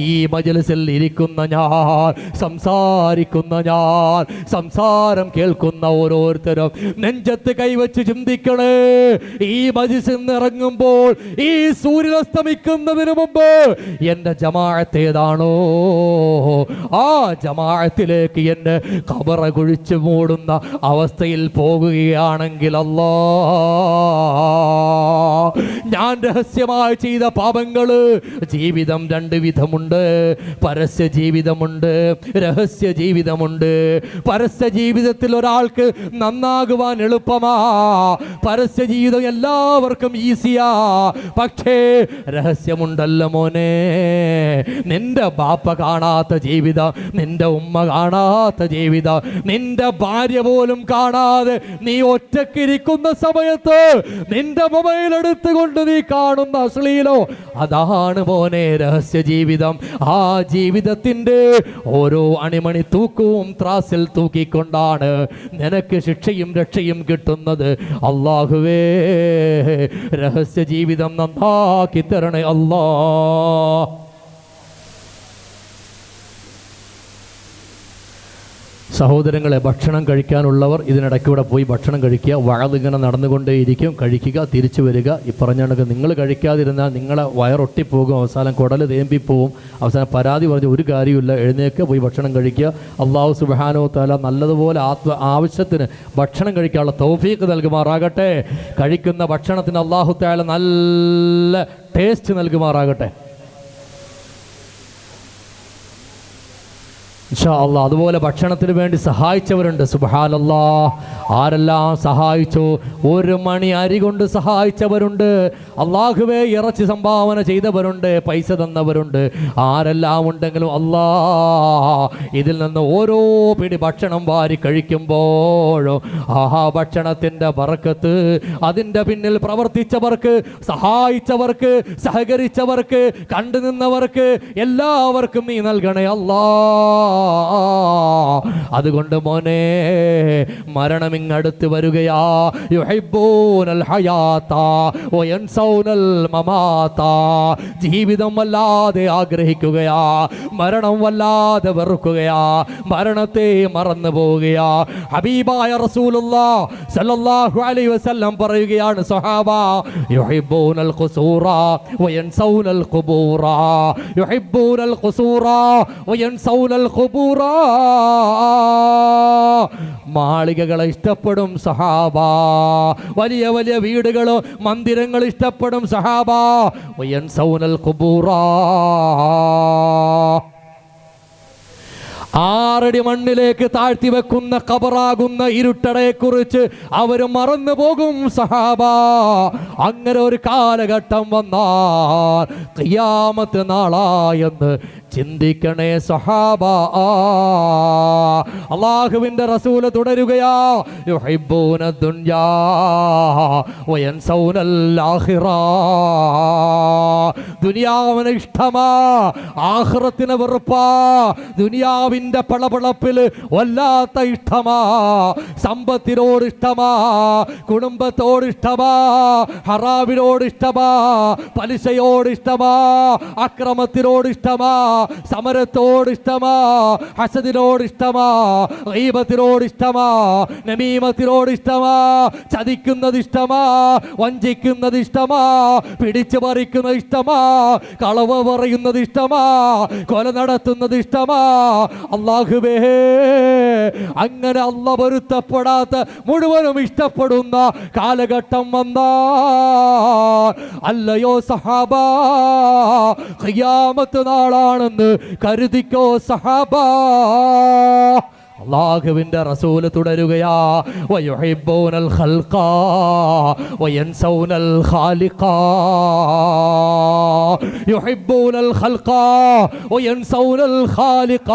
ഈ മജ്‌ലിസിൽ ഇരിക്കുന്ന ഞാൻ, സംസാരിക്കുന്ന ഞാൻ, സംസാരം കേൾക്കുന്ന ഓരോരുത്തരും നെഞ്ചത്ത് കൈവച്ച് ചിന്തിക്കണേ. ഈ മജ്‌ലിസിൽ നിന്ന് ഇറങ്ങുമ്പോൾ, ഈ സൂര്യൻ അസ്തമിക്കുന്നതിന് മുമ്പ് എൻ്റെ ജമാഅത്ത് ഏതാണോ ആ ജമാഅത്തിലേക്ക് എൻ്റെ ഖബറ കുഴിച്ചു മൂടുന്ന അവസ്ഥയിൽ പോകുകയാണെങ്കിൽ, അല്ലാ, ഞാൻ രഹസ്യമായി ചെയ്ത പാപങ്ങൾ, ജീവിതം 2 വിധമുണ്ട്. പരസ്യ ജീവിതമുണ്ട്, രഹസ്യ ജീവിതമുണ്ട്. പരസ്യ ജീവിതത്തിൽ ഒരാൾക്ക് നന്നാകുവാൻ എളുപ്പമാ, പരസ്യ ജീവിതം എല്ലാവർക്കും ഈസിയാ. പക്ഷേ രഹസ്യമുണ്ടല്ലോ മോനെ, നിന്റെ ബാപ്പ കാണാത്ത ജീവിതം, നിന്റെ ഉമ്മ കാണാത്ത ജീവിതം, നിന്റെ ഭാര്യ പോലും കാണാതെ നീ ഒറ്റക്കിരിക്കുന്ന സമയത്ത് നിന്റെ മൊബൈൽ എടുത്തുകൊണ്ട് നീ കാണുന്ന അശ്ലീലോ, അതാണ് മോനെ രഹസ്യ ജീവിതം. ആ ജീവിതത്തിൻ്റെ ഓരോ അണിമണി തൂക്കവും ത്രാസിൽ തൂക്കിക്കൊണ്ടാണ് നിനക്ക് ശിക്ഷയും രക്ഷയും കിട്ടുന്നത്. അല്ലാഹുവേ, രഹസ്യ ജീവിതം നന്നാക്കി തരണേ അല്ലാ. സഹോദരങ്ങളെ, ഭക്ഷണം കഴിക്കാനുള്ളവർ ഇതിനിടയ്ക്കൂടെ പോയി ഭക്ഷണം കഴിക്കുക. വഅദിങ്ങനെ നടന്നുകൊണ്ടേയിരിക്കും, കഴിക്കുക, തിരിച്ചു വരിക. ഈ പറഞ്ഞ കണക്ക് നിങ്ങൾ കഴിക്കാതിരുന്നാൽ നിങ്ങളെ വയറൊട്ടിപ്പോകും, അവസാനം കുടൽ തേമ്പിപ്പോവും, അവസാനം പരാതി പറഞ്ഞ് ഒരു കാര്യമില്ല. എഴുന്നേൽക്കുക, പോയി ഭക്ഷണം കഴിക്കുക. അല്ലാഹു സുബ്ഹാനഹു വ തആല നല്ലതുപോലെ ആവശ്യത്തിന് ഭക്ഷണം കഴിക്കാനുള്ള തൗഫീഖ് നൽകുമാറാകട്ടെ. കഴിക്കുന്ന ഭക്ഷണത്തിന് അല്ലാഹു തആല നല്ല ടേസ്റ്റ് നൽകുമാറാകട്ടെ. ഇൻഷാ അല്ലാഹ്. അതുപോലെ ഭക്ഷണത്തിന് വേണ്ടി സഹായിച്ചവരുണ്ട്. സുബ്ഹാനല്ലാഹ്, ആരെല്ലാം സഹായിച്ചു? 1 മണി അരി കൊണ്ട് സഹായിച്ചവരുണ്ട്. അല്ലാഹുവേ, ഇറച്ചി സംഭാവന ചെയ്തവരുണ്ട്, പൈസ തന്നവരുണ്ട്. ആരെല്ലാം ഉണ്ടെങ്കിലും അല്ലാഹ്, ഇതിൽ നിന്ന് ഓരോ പിടി ഭക്ഷണം വാരി കഴിക്കുമ്പോഴും ഭക്ഷണത്തിൻ്റെ ബറക്കത്ത്, അതിൻ്റെ പിന്നിൽ പ്രവർത്തിച്ചവർക്ക്, സഹായിച്ചവർക്ക്, സഹകരിച്ചവർക്ക്, കണ്ടുനിന്നവർക്ക് എല്ലാവർക്കും നീ നൽകണേ അല്ലാഹ്. അതുകൊണ്ട് മോനെ, മരണമിങ്ങടുത്ത് വരികയാ. യുഹിബ്ബൂനൽ ഹയാത വയൻസൗനൽ മമാത. ജീവിതം വല്ലാതെ ആഗ്രഹിക്കുകയാ, മരണം വല്ലാതെ വെറുക്കുകയാ, മരണത്തെ മറന്നു പോവുകയാ. ഹബീബായ റസൂലുള്ളാഹ് സല്ലല്ലാഹു അലൈഹി വസല്ലം പറയുകയാണ്, സ്വഹാബ യുഹിബ്ബൂനൽ ഖുസൂറ വയൻസൗനൽ ഖുബൂറ. യുഹിബ്ബൂനൽ ഖുസൂറ വയൻസൗനൽ ഖുബൂറ. മാളികകളെ ഇഷ്ടപ്പെടും സഹാബ, വലിയ വലിയ വീടുകളോ മന്ദിരങ്ങൾ ഇഷ്ടപ്പെടും സഹാബ. വയൻസൗനൽ ഖുബൂറ. 6 അടി മണ്ണിലേക്ക് താഴ്ത്തി വെക്കുന്ന ഖബറാകുന്ന ഇരുട്ടടയെ കുറിച്ച് അവർ മറന്നു പോകും സഹാബ. അങ്ങനെ ഒരു കാലഘട്ടം വന്നാൽ ഖിയാമത്ത് നാളായെന്ന് ചിന്തിക്കണേ സഹാബ. അല്ലാഹുവിന്റെ റസൂൽ തുടരുകയാ, യുഹിബ്ബൂന ദുനിയാ വയൻസൗനൽ ആഖിറ. ദുനിയാവിന് ഇഷ്ടമാ, ആഖിറത്തിനെ വെറുപ്പാ. ദുനിയാവിന്റെ പളപളപ്പിൽ വല്ലാത്ത ഇഷ്ടമാ. സമ്പത്തിനോട് ഇഷ്ടമാ, കുടുംബത്തോട് ഇഷ്ടമാ, ഹറാമിനോട് ഇഷ്ടമാ, പലിശയോട് ഇഷ്ടമാ, അക്രമത്തിനോട് ഇഷ്ടമാ, സമരത്തോട് ഇഷ്ടമാ, ഹസദിനോട് ഇഷ്ടമാ, ഗീബത്തിനോട് ഇഷ്ടമാ, നമീമത്തിനോട് ഇഷ്ടമാ, ചതിക്കുന്നത് ഇഷ്ടമാ, വഞ്ചിക്കുന്നത് ഇഷ്ടമാ, പിടിച്ചു പറിക്കുന്നത് ഇഷ്ടമാ, കളവ് പറയുന്നത് ഇഷ്ടമാ, കൊല നടത്തുന്നത് ഇഷ്ടമാ. അല്ലാഹുവേ, അങ്ങനെ അല്ലാഹ് പൊരുത്തപ്പെടാത്ത മുഴുവനും ഇഷ്ടപ്പെടുന്ന കാലഘട്ടം വന്നാ അല്ലയോ സഹാബ, ഖിയാമത്ത് നാളാണെന്ന് കരുതിക്കോ സഹാബ. അല്ലാഹുവിന്റെ റസൂൽ തുടരുകയാ, വയുഹിബ്ബൂനൽ ഖൽഖ വയൻസൗനൽ ഖാലിഖ. യുഹിബ്ബൂനൽ ഖൽഖ വയൻസൗനൽ ഖാലിഖ.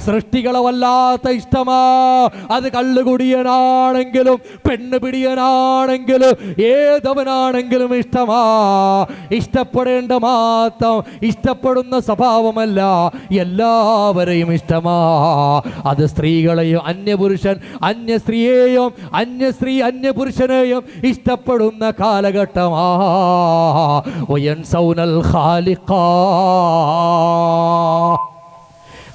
സൃഷ്ടികളെ വല്ലാത്ത ഇഷ്ടമാ. അത് കള്ളുകുടിയനാണെങ്കിലും പെണ്ണുപിടിയനാണെങ്കിലും ഏതവനാണെങ്കിലും ഇഷ്ടമാ. ഇഷ്ടപ്പെടേണ്ട മാത്രം ഇഷ്ടപ്പെടുന്ന സ്വഭാവമല്ല, എല്ലാവരെയും ഇഷ്ടമാ. അത് സ്ത്രീകളെയും അന്യപുരുഷൻ അന്യസ്ത്രീയെയും അന്യസ്ത്രീ അന്യപുരുഷനെയും ഇഷ്ടപ്പെടുന്ന കാലഘട്ടമാ. വയൻസൗനൽ ഖാലിഖ.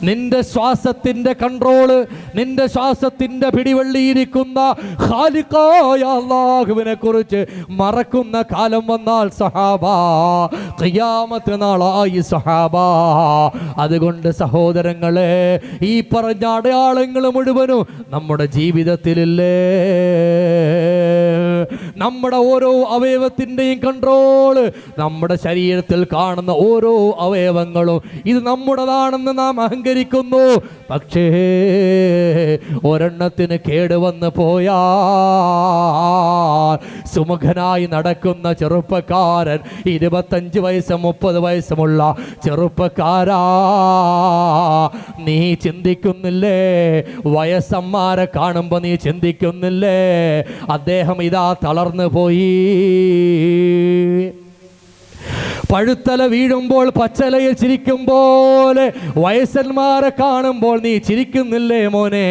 നിന്റെ ശ്വാസത്തിന്റെ കൺട്രോള്, നിന്റെ ശ്വാസത്തിന്റെ പിടിവള്ളിയിരിക്കുന്ന ഖാലിഖായ അല്ലാഹുവിനെ കുറിച്ച് മറക്കുന്ന കാലം വന്നാൽ സഹാബ, ഖിയാമത്ത് നാളായി സഹാബ. അതുകൊണ്ട് സഹോദരങ്ങളെ, ഈ പറഞ്ഞ അടയാളങ്ങൾ മുഴുവനും നമ്മുടെ ജീവിതത്തിലില്ലേ? നമ്മുടെ ഓരോ അവയവത്തിൻ്റെയും കൺട്രോള്, നമ്മുടെ ശരീരത്തിൽ കാണുന്ന ഓരോ അവയവങ്ങളും ഇത് നമ്മുടേതാണെന്ന് നാം അഹങ്കരിക്കുന്നു. പക്ഷേ ഒരെണ്ണത്തിന് കേടുവന്ന് പോയാൽ സുമുഖനായി നടക്കുന്ന ചെറുപ്പക്കാരൻ, 25 വയസ്സും 30 വയസ്സുമുള്ള ചെറുപ്പക്കാരാ, നീ ചിന്തിക്കുന്നില്ലേ? വയസ്സന്മാരെ കാണുമ്പോൾ നീ ചിന്തിക്കുന്നില്ലേ അദ്ദേഹം ഇതാ തളർന്നു പോയി? പഴുത്തല വീഴുമ്പോൾ പച്ചലയിൽ ചിരിക്കും പോലെ വയസ്സന്മാരെ കാണുമ്പോൾ നീ ചിരിക്കുന്നില്ലേ മോനെ?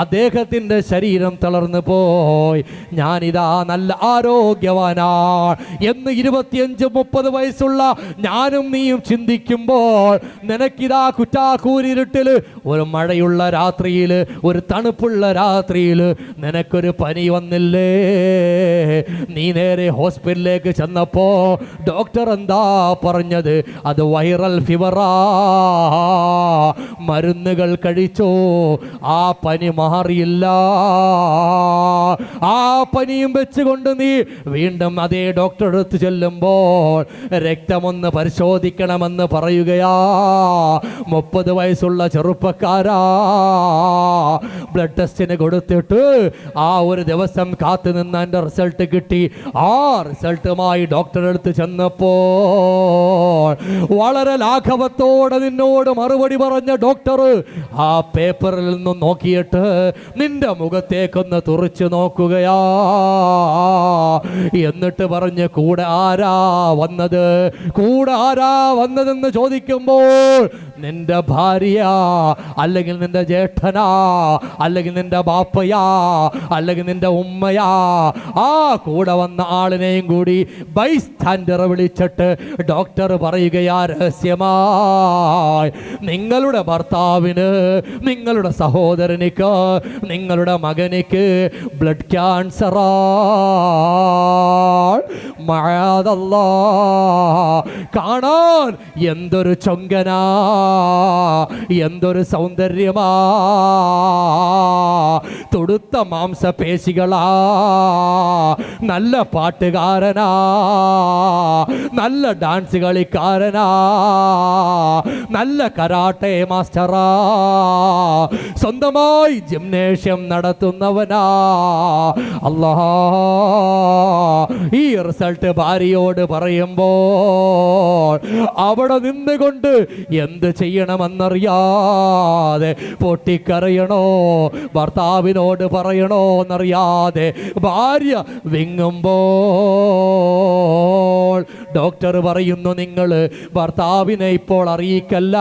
അദ്ദേഹത്തിൻ്റെ ശരീരം തളർന്നു പോയി, ഞാനിതാ നല്ല ആരോഗ്യവാനാണ് എന്ന് 25-30 വയസ്സുള്ള ഞാനും നീയും ചിന്തിക്കുമ്പോൾ, നിനക്കിതാ കുറ്റാക്കൂരിരുട്ടിൽ ഒരു മഴയുള്ള രാത്രിയിൽ, ഒരു തണുപ്പുള്ള രാത്രിയിൽ നിനക്കൊരു പനി വന്നില്ലേ? നീ നേരെ ഹോസ്പിറ്റലിലേക്ക് ചെന്നപ്പോ ഡോക്ടർ എന്താ പറഞ്ഞത്? അത് വൈറൽ ഫീവറാ, മരുന്നുകൾ കഴിച്ചോ, ആ പനി മാറിയില്ല. ആ പനിയും വെച്ചുകൊണ്ട് നീ വീണ്ടും അതേ ഡോക്ടർ അടുത്ത് ചെല്ലുമ്പോൾ രക്തമൊന്ന് പരിശോധിക്കണമെന്ന് പറയുകയാ. 30 വയസ്സുള്ള ചെറുപ്പക്കാരാ, ബ്ലഡ് ടെസ്റ്റിന് കൊടുത്തിട്ട് ആ ഒരു ദിവസം കാത്തു നിന്ന് എൻ്റെ റിസൾട്ട് കിട്ടി. ആ റിസൾട്ടുമായി ഡോക്ടറെ അടുത്ത് ചെന്നപ്പോൾ വളരെ ലാഘവത്തോടെ നിന്നോട് മറുപടി പറഞ്ഞ ഡോക്ടർ ആ പേപ്പറിൽ നിന്നും നോക്കിയിട്ട് നിന്റെ മുഖത്തേക്കൊന്ന് തുറച്ചു നോക്കുകയാ. എന്നിട്ട് പറഞ്ഞ്, കൂടെ ആരാ വന്നത്? കൂടെ ആരാ വന്നതെന്ന് ചോദിക്കുമ്പോൾ നിന്റെ ഭാര്യ, അല്ലെങ്കിൽ നിന്റെ ജേഷ്ഠനാ, അല്ലെങ്കിൽ നിന്റെ ബാപ്പയാ, അല്ലെങ്കിൽ നിന്റെ ഉമ്മയാ, ആ കൂടെ വന്ന ആളിനെയും കൂടി ബൈസ്റ്റാൻഡർ വിളിച്ചിട്ട് ഡോക്ടർ പറയുകയാ രഹസ്യമായി, നിങ്ങളുടെ ഭർത്താവിന്, നിങ്ങളുടെ സഹോദരനിക്ക്, നിങ്ങളുടെ മകനിക്ക് ബ്ലഡ് ക്യാൻസറാ. മഅദല്ലാ. കാണാൻ എന്തൊരു ചൊങ്കനാ, എന്തൊരു സൗന്ദര്യമാ, തുടുത്ത മാംസപേശികളാ, നല്ല പാട്ടുകാരനാ, നല്ല ഡാൻസ് കളിക്കാരനാ, നല്ല കരാട്ടെ മാസ്റ്ററാ, സ്വന്തമായി ജിംനേഷ്യം നടത്തുന്നവനാ. അല്ലാ, ഈ റിസൾട്ട് ഭാര്യയോട് പറയുമ്പോൾ അവിടെ നിന്നുകൊണ്ട് എന്ത് ചെയ്യണമെന്നറിയാതെ പൊട്ടിക്കരയണോ, ഭർത്താവിനോട് പറയണോ എന്നറിയാതെ ഭാര്യ വിങ്ങുമ്പോൾ ഡോക്ടർ പറയുന്നു, നിങ്ങൾ ഭർത്താവിനെ ഇപ്പോൾ അറിയിക്കല്ല.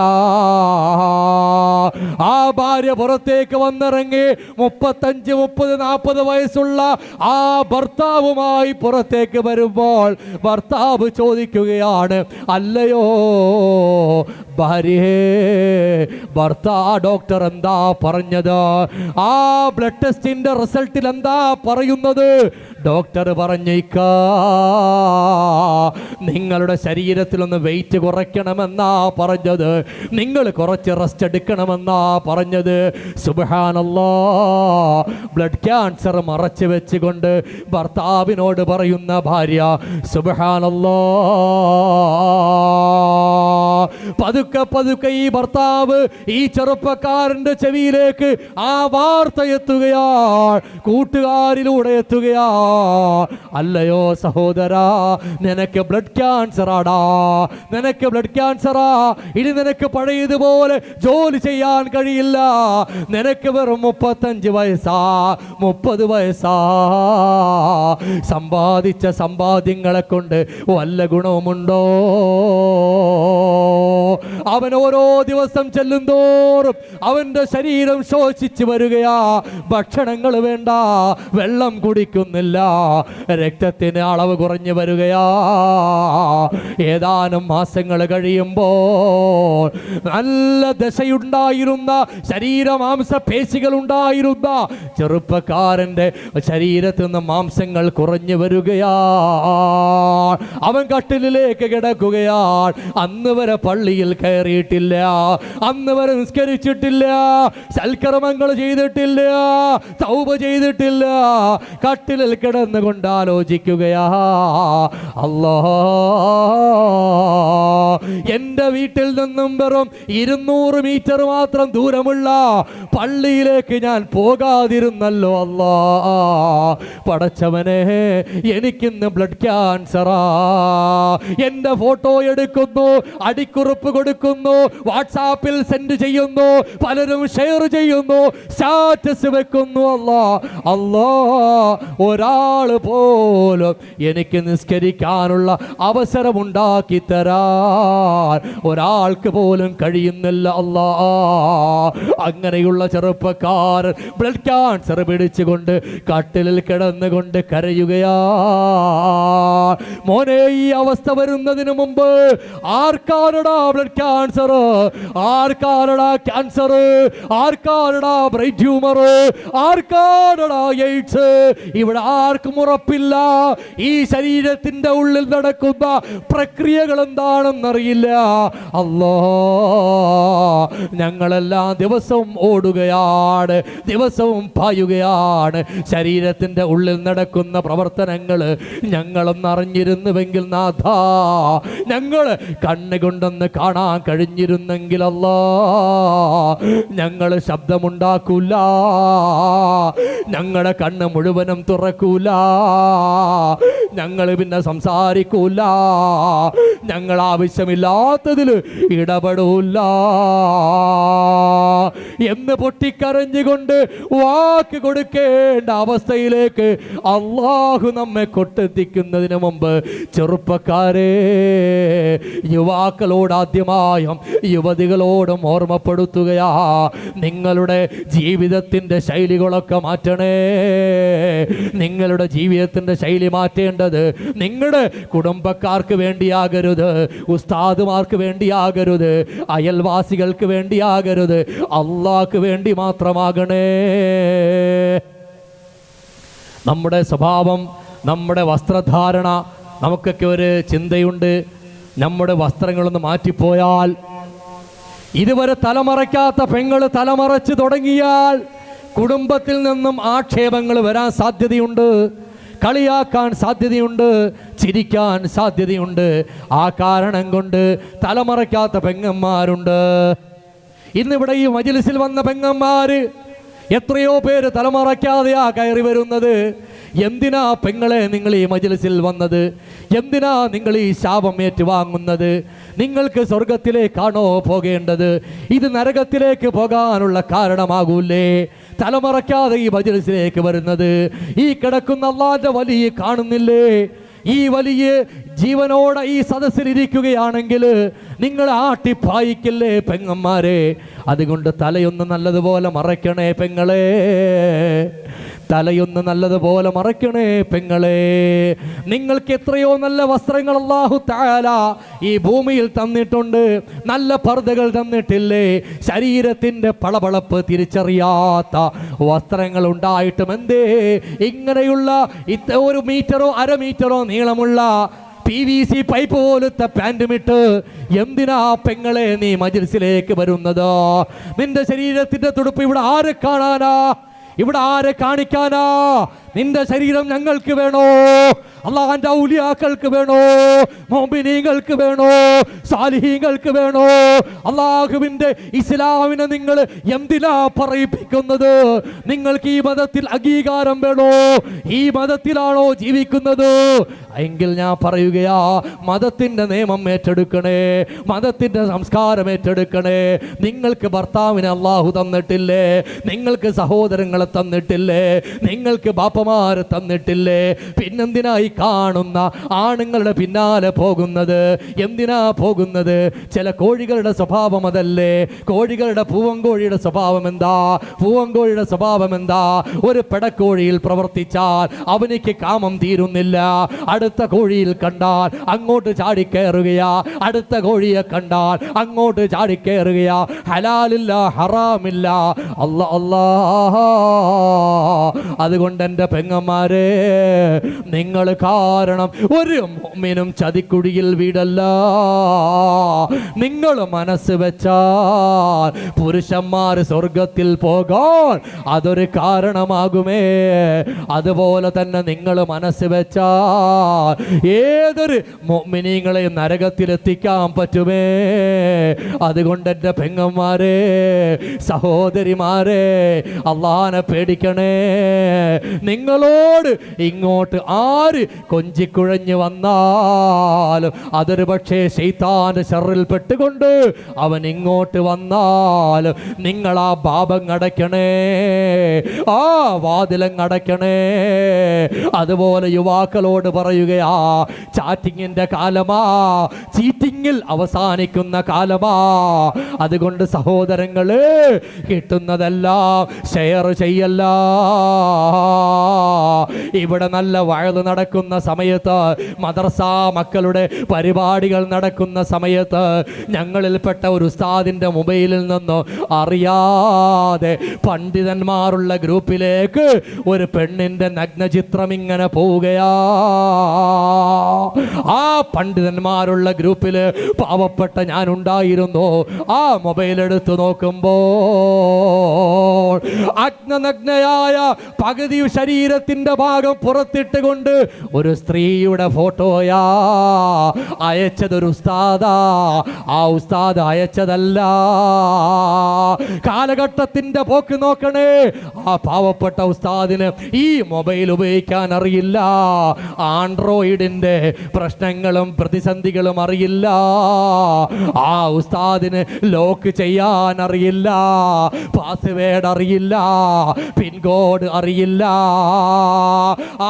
ആ ഭാര്യ പുറത്തേക്ക് വന്നിറങ്ങി 35, 30, 40 വയസ്സുള്ള ആ ഭർത്താവുമായി പുറത്തേക്ക് വരുമ്പോൾ ഭർത്താവ് ചോദിക്കുകയാണ്, അല്ലയോ ഭാര്യേ, ഡോക്ടർ എന്താ പറഞ്ഞത്? ആ ബ്ലഡ് ടെസ്റ്റിന്റെ റിസൾട്ടിൽ എന്താ പറയുന്നത്? ഡോക്ടർ പറഞ്ഞേക്കാ, നിങ്ങളുടെ ശരീരത്തിലൊന്ന് വെയിറ്റ് കുറയ്ക്കണമെന്നാ പറഞ്ഞത്, നിങ്ങൾ കുറച്ച് റെസ്റ്റ് എടുക്കണമെന്നാ പറഞ്ഞത്. സുബ്ഹാനല്ലാഹ്. ബ്ലഡ് ക്യാൻസർ മറച്ചു വെച്ചുകൊണ്ട് ഭർത്താവിനോട് പറയുന്ന ഭാര്യ, സുബ്ഹാനല്ലാഹ്. പതുക്കെ പതുക്കെ ഈ ഭർത്താവ് ഈ ചെറുപ്പക്കാരന്റെ ചെവിയിലേക്ക് ആ വാർത്ത എത്തുകയാ, കൂട്ടുകാരിലൂടെ എത്തുകയാ, അല്ലയോ സഹോദരാ, നിനക്ക് ബ്ലഡ് ക്യാൻസർ ആടാ, നിനക്ക് ബ്ലഡ് ക്യാൻസറാ, ഇനി നിനക്ക് പഴയതുപോലെ ജോലി ചെയ്യാൻ കഴിയില്ല, നിനക്ക് വെറും 35 വയസ്സാ, 30 വയസ്സാ, സമ്പാദിച്ച സമ്പാദ്യങ്ങളെ കൊണ്ട് വല്ല ഗുണവുമുണ്ടോ? അവൻ ഓരോ ദിവസം ചെല്ലുന്തോറും അവന്റെ ശരീരം ശോഷിച്ചു വരികയാ, ഭക്ഷണങ്ങൾ വേണ്ട, വെള്ളം കുടിക്കുന്നില്ല, രക്തത്തിന് അളവ് കുറഞ്ഞു വരികയാ. ഏതാനും മാസങ്ങൾ കഴിയുമ്പോൾ നല്ല ദശയുണ്ടായിരുന്ന, ശരീരമാംസപേശികൾ ഉണ്ടായിരുന്ന ചെറുപ്പക്കാരന്റെ ശരീരത്തിൽ നിന്ന് മാംസങ്ങൾ കുറഞ്ഞു വരികയാ. അവൻ കട്ടിലിലേക്ക് കിടക്കുകയാണ്. അന്ന് വരെ പള്ളിയിൽ കയറിയിട്ടില്ല, അന്ന് വരെ നിസ്കരിച്ചിട്ടില്ല, സൽക്കർമ്മങ്ങൾ ചെയ്തിട്ടില്ല, തൗബ ചെയ്തിട്ടില്ല, കട്ടിലിൽ കിടന്നുകൊണ്ട് ആലോചിക്കുകയാ, അല്ലാ, എൻ്റെ വീട്ടിൽ നിന്നും വെറും 200 മീറ്റർ മാത്രം ദൂരമുള്ള പള്ളിയിലേക്ക് ഞാൻ പോകാതിരുന്നല്ലോ. അല്ലാ, പടച്ചവനെ, എനിക്കിന്ന് ബ്ലഡ് ക്യാൻസറാ. എൻ്റെ ഫോട്ടോ എടുക്കുന്നു, അടിക്കുറിപ്പ് കൊടുക്കുന്നു, വാട്സാപ്പിൽ സെൻഡ് ചെയ്യുന്നു, പലരും ഷെയർ ചെയ്യുന്നു, സ്റ്റാറ്റസ് വെക്കുന്നു. അല്ലാ, ഒരാൾ പോലും എനിക്ക് നിസ്കരിക്കാനുള്ള അവസരമുണ്ടാക്കി തരാൻ ഒരാൾക്ക് പോലും കഴിയുന്നില്ല. അല്ലാ, അങ്ങനെയുള്ള ചെറുപ്പക്കാരൻ ബ്ലഡ് ക്യാൻസർ പിടിച്ചുകൊണ്ട് കട്ടിലിൽ കിടന്നുകൊണ്ട് കരയുകയാ. മോനെ, ഈ അവസ്ഥ വരുന്നതിന് മുമ്പ് ആർക്കാരടാ ബ്ലഡ് ക്യാൻസർ, ആർക്കാരടാ ക്യാൻസർ, ആർക്കാരടാ ബ്രെയിൻ ട്യൂമർ, ആർക്കാരടാ എയ്ഡ്സ്? ഇവിടെ ആർക്കും ഉറപ്പില്ല. ഈ ശരീരത്തിന്റെ ഉള്ളിൽ നടക്കുന്ന പ്രക്രിയകൾ എന്താണെന്നറിയില്ല. അല്ലാ, ഞങ്ങളെല്ലാം ദിവസവും ഓടുകയാണ്, ദിവസവും പായുകയാണ്. ശരീരത്തിന്റെ ഉള്ളിൽ നടക്കുന്ന പ്രവർത്തനങ്ങൾ ഞങ്ങളൊന്ന് അറിഞ്ഞിരുന്നുവെങ്കിൽ നാഥ, ഞങ്ങൾ കണ്ണുകൊണ്ടൊന്ന് കാണാൻ കഴിഞ്ഞിരുന്നെങ്കിൽ അല്ലാ, ഞങ്ങൾ ശബ്ദമുണ്ടാക്കൂല, ഞങ്ങളുടെ കണ്ണ് മുഴുവനും തുറക്കൂല, ഞങ്ങൾ പിന്നെ സംസാരിക്കൂല, ഞങ്ങൾ ആവശ്യമില്ലാത്ത ഇടപെടാത്തതിൽ ഇടപെടൂല്ല എന്ന് പൊട്ടിക്കരഞ്ഞുകൊണ്ട് വാക്ക് കൊടുക്കേണ്ട അവസ്ഥയിലേക്ക് അള്ളാഹു നമ്മെ കൊണ്ടെത്തിക്കുന്നതിന് മുമ്പ് ചെറുപ്പക്കാരെ, യുവാക്കളോട് ആദ്യമായും യുവതികളോടും ഓർമ്മപ്പെടുത്തുകയാ, നിങ്ങളുടെ ജീവിതത്തിൻ്റെ ശൈലികളൊക്കെ മാറ്റണേ. നിങ്ങളുടെ ജീവിതത്തിൻ്റെ ശൈലി മാറ്റേണ്ടത് നിങ്ങളുടെ കുടുംബക്കാർക്ക് വേണ്ടിയാകരുത്, ഉസ്താദുമാർക്ക് വേണ്ടിയാകരുത്, അയൽവാസികൾക്ക് വേണ്ടിയാകരുത്, അള്ളാഹ്ക്ക് വേണ്ടി മാത്രമാകണേ. നമ്മുടെ സ്വഭാവം, നമ്മുടെ വസ്ത്രധാരണ, നമുക്കൊക്കെ ഒരു ചിന്തയുണ്ട്, നമ്മുടെ വസ്ത്രങ്ങളൊന്ന് മാറ്റിപ്പോയാൽ, ഇതുവരെ തലമറയ്ക്കാത്ത പെങ്ങൾ തലമറച്ച് തുടങ്ങിയാൽ കുടുംബത്തിൽ നിന്നും ആക്ഷേപങ്ങൾ വരാൻ സാധ്യതയുണ്ട്, കളിയാക്കാൻ സാധ്യതയുണ്ട്, ചിരിക്കാൻ സാധ്യതയുണ്ട്. ആ കാരണം കൊണ്ട് തലമറയ്ക്കാത്ത പെങ്ങന്മാരുണ്ട്. ഇന്നിവിടെ ഈ മജ്‌ലിസിൽ വന്ന പെങ്ങന്മാർ എത്രയോ പേര് തലമറയ്ക്കാതെയാ കയറി വരുന്നത്. എന്തിനാ പെങ്ങളെ നിങ്ങൾ ഈ മജ്‌ലിസിൽ വന്നത്? എന്തിനാ നിങ്ങൾ ഈ ശാപം ഏറ്റുവാങ്ങുന്നത്? നിങ്ങൾക്ക് സ്വർഗത്തിലേക്കാണോ പോകേണ്ടത്? ഇത് നരകത്തിലേക്ക് പോകാനുള്ള കാരണമാകൂലേ തലമറയ്ക്കാതെ ഈ മജ്‌ലിസിലേക്ക് വരുന്നത്? ഈ കിടക്കുന്ന അല്ലാഹുവിന്റെ വലിയ കാണുന്നില്ലേ? ഈ വലിയ ജീവനോടെ ഈ സദസ്സിലിരിക്കുകയാണെങ്കിൽ നിങ്ങൾ ആട്ടിപ്പായിക്കില്ലേ പെങ്ങന്മാരെ? അതുകൊണ്ട് തലയൊന്ന് നല്ലതുപോലെ മറയ്ക്കണേ പെങ്ങളെ, തലയൊന്ന് നല്ലതുപോലെ മറയ്ക്കണേ പെങ്ങളെ. നിങ്ങൾക്ക് എത്രയോ നല്ല വസ്ത്രങ്ങൾ അല്ലാഹു തആല ഈ ഭൂമിയിൽ തന്നിട്ടുണ്ട്, നല്ല പർദ്ദകൾ തന്നിട്ടില്ലേ? ശരീരത്തിൻ്റെ പളപളപ്പ് തിരിച്ചറിയാത്ത വസ്ത്രങ്ങൾ ഉണ്ടായിട്ടും എന്തേ ഇങ്ങനെയുള്ള 1 മീറ്ററോ 1/2 മീറ്ററോ നീളമുള്ള PVC പൈപ്പ് പോലത്തെ പാൻറ്റുമിട്ട് എന്തിനാ പെങ്ങളെ നീ മജ്‌ലിസിലേക്ക് വരുന്നത്? നിന്റെ ശരീരത്തിൻ്റെ തുടുപ്പ് ഇവിടെ ആരെ കാണാനാ? ഇവിടെ ആരെ കാണിക്കാനാ? നിന്റെ ശരീരം ഞങ്ങൾക്ക് വേണോ? അല്ലാഹുവിന്റെ ഔലിയാക്കൾക്ക് വേണോ? മുഅ്മിനീങ്ങൾക്ക് വേണോ? സാലിഹീങ്ങൾക്ക് വേണോ? അല്ലാഹുവിന്റെ ഇസ്ലാമിനെ നിങ്ങൾ എന്തിനാ പറയിപ്പിക്കുന്നത്? നിങ്ങൾക്ക് ഈ മതത്തിൽ അംഗീകാരം വേണോ? ഈ മതത്തിലാണോ ജീവിക്കുന്നത്? എങ്കിൽ ഞാൻ പറയുകയാ, മതത്തിൻ്റെ നിയമം ഏറ്റെടുക്കണേ, മതത്തിൻ്റെ സംസ്കാരം ഏറ്റെടുക്കണേ. നിങ്ങൾക്ക് ഭർത്താവിനെ അല്ലാഹു തന്നിട്ടില്ലേ? നിങ്ങൾക്ക് സഹോദരങ്ങളെ തന്നിട്ടില്ലേ? നിങ്ങൾക്ക് ബാപ്പമാരെ തന്നിട്ടില്ലേ? പിന്നെന്തിനായി കാണുന്ന ആണുങ്ങളുടെ പിന്നാലെ പോകുന്നത്? എന്തിനാ പോകുന്നത്? ചില കോഴികളുടെ സ്വഭാവം അതല്ലേ? കോഴികളുടെ പൂവൻകോഴിയുടെ സ്വഭാവം എന്താ? പൂവൻകോഴിയുടെ സ്വഭാവം എന്താ? ഒരു പെടക്കോഴിയിൽ പ്രവർത്തിച്ചാൽ അവനിക്ക് കാമം തീരുന്നില്ല. അടുത്ത കോഴിയിൽ കണ്ടാൽ അങ്ങോട്ട് ചാടിക്കയറുകയാ, അടുത്ത കോഴിയെ കണ്ടാൽ അങ്ങോട്ട് ചാടിക്കയറുകയാ. ഹലാലില്ല, ഹറാമില്ല. അല്ലാ അല്ലാ. അതുകൊണ്ട് എൻ്റെ പെങ്ങന്മാരെ, നിങ്ങൾ കാരണം ഒരു മുഅ്മിനും ചതിക്കുഴിയിൽ വീടല്ല. നിങ്ങൾ മനസ്സ് വെച്ചാൽ പുരുഷന്മാർ സ്വർഗത്തിൽ പോകാൻ അതൊരു കാരണമാകുമേ. അതുപോലെ തന്നെ നിങ്ങൾ മനസ്സ് വെച്ചാൽ ഏതൊരു മുഅ്മിനീങ്ങളെയും നരകത്തിലെത്തിക്കാൻ പറ്റുമേ. അതുകൊണ്ട് എൻ്റെ പെങ്ങന്മാരെ, സഹോദരിമാരെ, അല്ലാഹുവിനെ പേടിക്കണേ. നിങ്ങളോട് ഇങ്ങോട്ട് ആര് കൊഞ്ചിക്കുഴഞ്ഞു വന്നാലും അതൊരു പക്ഷേ ശൈത്താന്റെ ശർറിൽ പെട്ടുകൊണ്ട് അവൻ ഇങ്ങോട്ട് വന്നാലും നിങ്ങൾ ആ ബാബം അടയ്ക്കണേ, ആ വാതിലം അടയ്ക്കണേ. അതുപോലെ യുവാക്കളോട് പറയുകയാ, ചാറ്റിങ്ങിന്റെ കാലമാ, ചീറ്റിങ്ങിൽ അവസാനിക്കുന്ന കാലമാ. അതുകൊണ്ട് സഹോദരങ്ങള്, കിട്ടുന്നതെല്ലാം ഷെയർ ചെയ്യല്ല. ഇവിടെ നല്ല വഅദ് നടക്കുന്ന സമയത്ത്, മദ്രസ മക്കളുടെ പരിപാടികൾ നടക്കുന്ന സമയത്ത് ഞങ്ങളിൽപ്പെട്ട ഒരു ഉസ്താദിന്റെ മൊബൈലിൽ നിന്ന് അറിയാതെ പണ്ഡിതന്മാരുള്ള ഗ്രൂപ്പിലേക്ക് ഒരു പെണ്ണിന്റെ നഗ്നചിത്രം ഇങ്ങനെ പോവുകയാ. ആ പണ്ഡിതന്മാരുള്ള ഗ്രൂപ്പിൽ പാവപ്പെട്ട ഞാനുണ്ടായിരുന്നു. ആ മൊബൈൽ എടുത്ത് നോക്കുമ്പോൾ അഗ്നനഗ്നയായ പകുതി ശരീരത്തിന്റെ ഭാഗം ഭാഗം പുറത്തിട്ടുകൊണ്ട് ഒരു സ്ത്രീയുടെ ഫോട്ടോയാ അയച്ചതൊരു ഉസ്താദാ. ആ ഉസ്താദ് അയച്ചതല്ല. കാലഘട്ടത്തിന്റെ പോക്ക് നോക്കണേ. ആ പാവപ്പെട്ട ഉസ്താദിന് ഈ മൊബൈൽ ഉപയോഗിക്കാൻ അറിയില്ല. ആൻഡ്രോയിഡിന്റെ പ്രശ്നങ്ങളും പ്രതിസന്ധികളും അറിയില്ല. ആ ഉസ്താദിന് ലോക്ക് ചെയ്യാൻ അറിയില്ല, പാസ്വേഡ് അറിയില്ല, പിൻകോഡ് അറിയില്ല.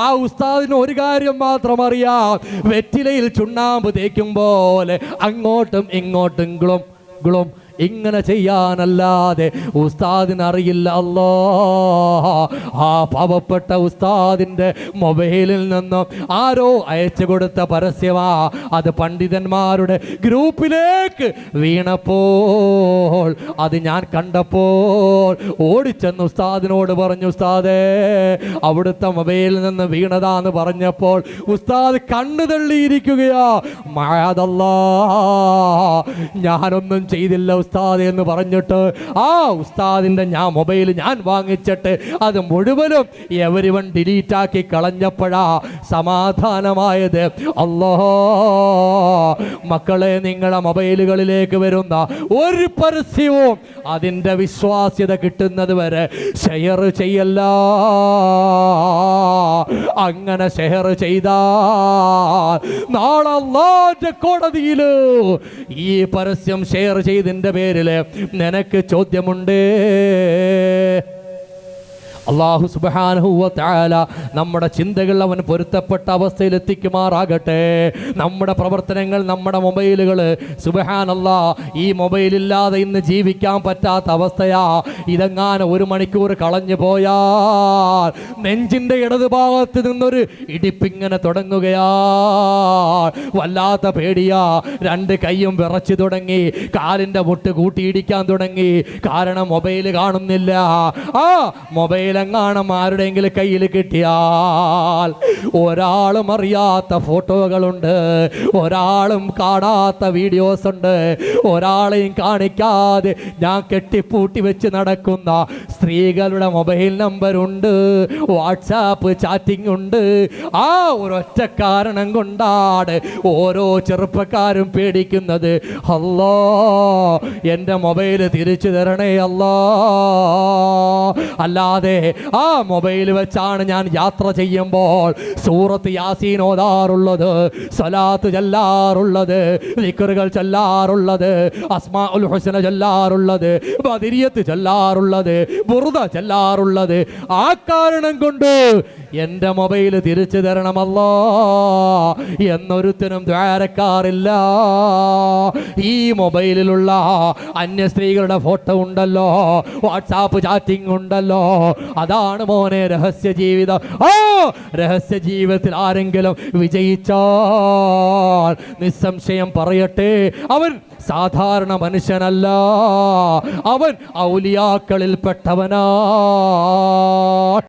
ആ ഉസ്താദിന് ഒരു കാര്യം മാത്രം അറിയാം, വെറ്റിലയിൽ ചുണ്ണാമ്പ് തേക്കും പോലെ അങ്ങോട്ടും ഇങ്ങോട്ടും ഗുളം ഗുളം ഇങ്ങനെ ചെയ്യാനല്ലാതെ ഉസ്താദിനറിയില്ല. അല്ലാ, ആ പാവപ്പെട്ട ഉസ്താദിന്റെ മൊബൈലിൽ നിന്നും ആരോ അയച്ചു കൊടുത്ത പരസ്യമാ. അത് പണ്ഡിതന്മാരുടെ ഗ്രൂപ്പിലേക്ക് വീണപ്പോൾ അത് ഞാൻ കണ്ടപ്പോൾ ഓടിച്ചെന്ന് ഉസ്താദിനോട് പറഞ്ഞു, ഉസ്താദേ അവിടുത്തെ മൊബൈലിൽ നിന്ന് വീണതാന്ന് പറഞ്ഞപ്പോൾ ഉസ്താദ് കണ്ണു തള്ളിയിരിക്കുകയാ. മഅദല്ലാ, ഞാനൊന്നും ചെയ്തില്ല ഉസ്താദ് എന്ന് പറഞ്ഞിട്ട് ആ ഉസ്താദിന്റെ മൊബൈൽ ഞാൻ വാങ്ങിച്ചിട്ട് അത് മുഴുവനും എവരിവൺ ഡിലീറ്റ് ആക്കി കളഞ്ഞപ്പോഴാ സമാധാനമായത്. അല്ലാ, മക്കളെ, നിങ്ങളുടെ മൊബൈലുകളിലേക്ക് വരുന്ന ഒരു പരസ്യവും അതിന്റെ വിശ്വാസ്യത കിട്ടുന്നത് വരെ ഷെയർ ചെയ്യല്ല. അങ്ങനെ ഷെയർ ചെയ്താൽ നാളെ അല്ലാഹുവിന്റെ കോടതിയിൽ ഈ പരസ്യം ഷെയർ ചെയ്തതിന്റെ പേരില് നിനക്ക് ചോദ്യമുണ്ട്. അല്ലാഹു സുബ്ഹാനഹു വ തആല നമ്മുടെ ചിന്തകൾ അവൻ പൊരുത്തപ്പെട്ട അവസ്ഥയിൽ എത്തിക്കുമാറാകട്ടെ. നമ്മുടെ പ്രവർത്തനങ്ങൾ, നമ്മുടെ മൊബൈലുകൾ, സുബ്ഹാനല്ലാഹ്, ഈ മൊബൈലില്ലാതെ ഇന്ന് ജീവിക്കാൻ പറ്റാത്ത അവസ്ഥയാ. ഇതെങ്ങാനും 1 മണിക്കൂർ കളഞ്ഞു പോയാൽ നെഞ്ചിൻ്റെ ഇടതുഭാഗത്ത് നിന്നൊരു ഇടിപ്പിങ്ങനെ തുടങ്ങുകയാ. വല്ലാത്ത പേടിയാ. 2 കൈയും വിറച്ചു തുടങ്ങി, കാലിൻ്റെ മുട്ട് കൂട്ടിയിടിക്കാൻ തുടങ്ങി. കാരണം മൊബൈൽ കാണുന്നില്ല. ആ മൊബൈൽ എങ്ങാനും ആരുടെയെങ്കിലും കയ്യിൽ കിട്ടിയാൽ ഒരാളും അറിയാത്ത ഫോട്ടോകളുണ്ട്, ഒരാളും കാണാത്ത വീഡിയോസ് ഉണ്ട്, ഒരാളെയും കാണിക്കാതെ ഞാൻ കെട്ടിപ്പൂട്ടി വെച്ച് നടക്കുന്ന സ്ത്രീകളുടെ മൊബൈൽ നമ്പറുണ്ട്, വാട്സാപ്പ് ചാറ്റിംഗ് ഉണ്ട്. ആ ഒരൊറ്റ കാരണം കൊണ്ടാണ് ഓരോ ചെറുപ്പക്കാരും പേടിക്കുന്നത്. അല്ലാ, എൻ്റെ മൊബൈൽ തിരിച്ചു തരണേ അല്ലാ. അല്ലാതെ ആ മൊബൈൽ വെച്ചാണ് ഞാൻ യാത്ര ചെയ്യുമ്പോൾ സൂറത്ത് യാസീൻ ഓതാറുള്ളത്, സ്വലാത്ത് ചൊല്ലാറുള്ളത്, ദിക്റുകൾ ചൊല്ലാറുള്ളത്, അസ്മാഉൽ ഹുസ്ന ചൊല്ലാറുള്ളത്, ബദരിയത്ത് ചൊല്ലാറുള്ളത്, ബുർദ ചൊല്ലാറുള്ളത്. ആ കാരണം കൊണ്ട് എൻ്റെ മൊബൈൽ തിരിച്ചു തരണമല്ലോ എന്നൊരുത്തനും ദ്വാരക്കാറില്ല. ഈ മൊബൈലിലുള്ള അന്യ സ്ത്രീകളുടെ ഫോട്ടോ ഉണ്ടല്ലോ, വാട്സാപ്പ് ചാറ്റിംഗ് ഉണ്ടല്ലോ, അതാണ് മോനെ രഹസ്യ ജീവിതം. ആ രഹസ്യ ജീവിതത്തിൽ ആരെങ്കിലും വിജയിച്ചാൽ നിസ്സംശയം പറയട്ടെ, അവൻ സാധാരണ മനുഷ്യനല്ല, അവൻ ഔലിയാക്കളിൽ പെട്ടവനാ.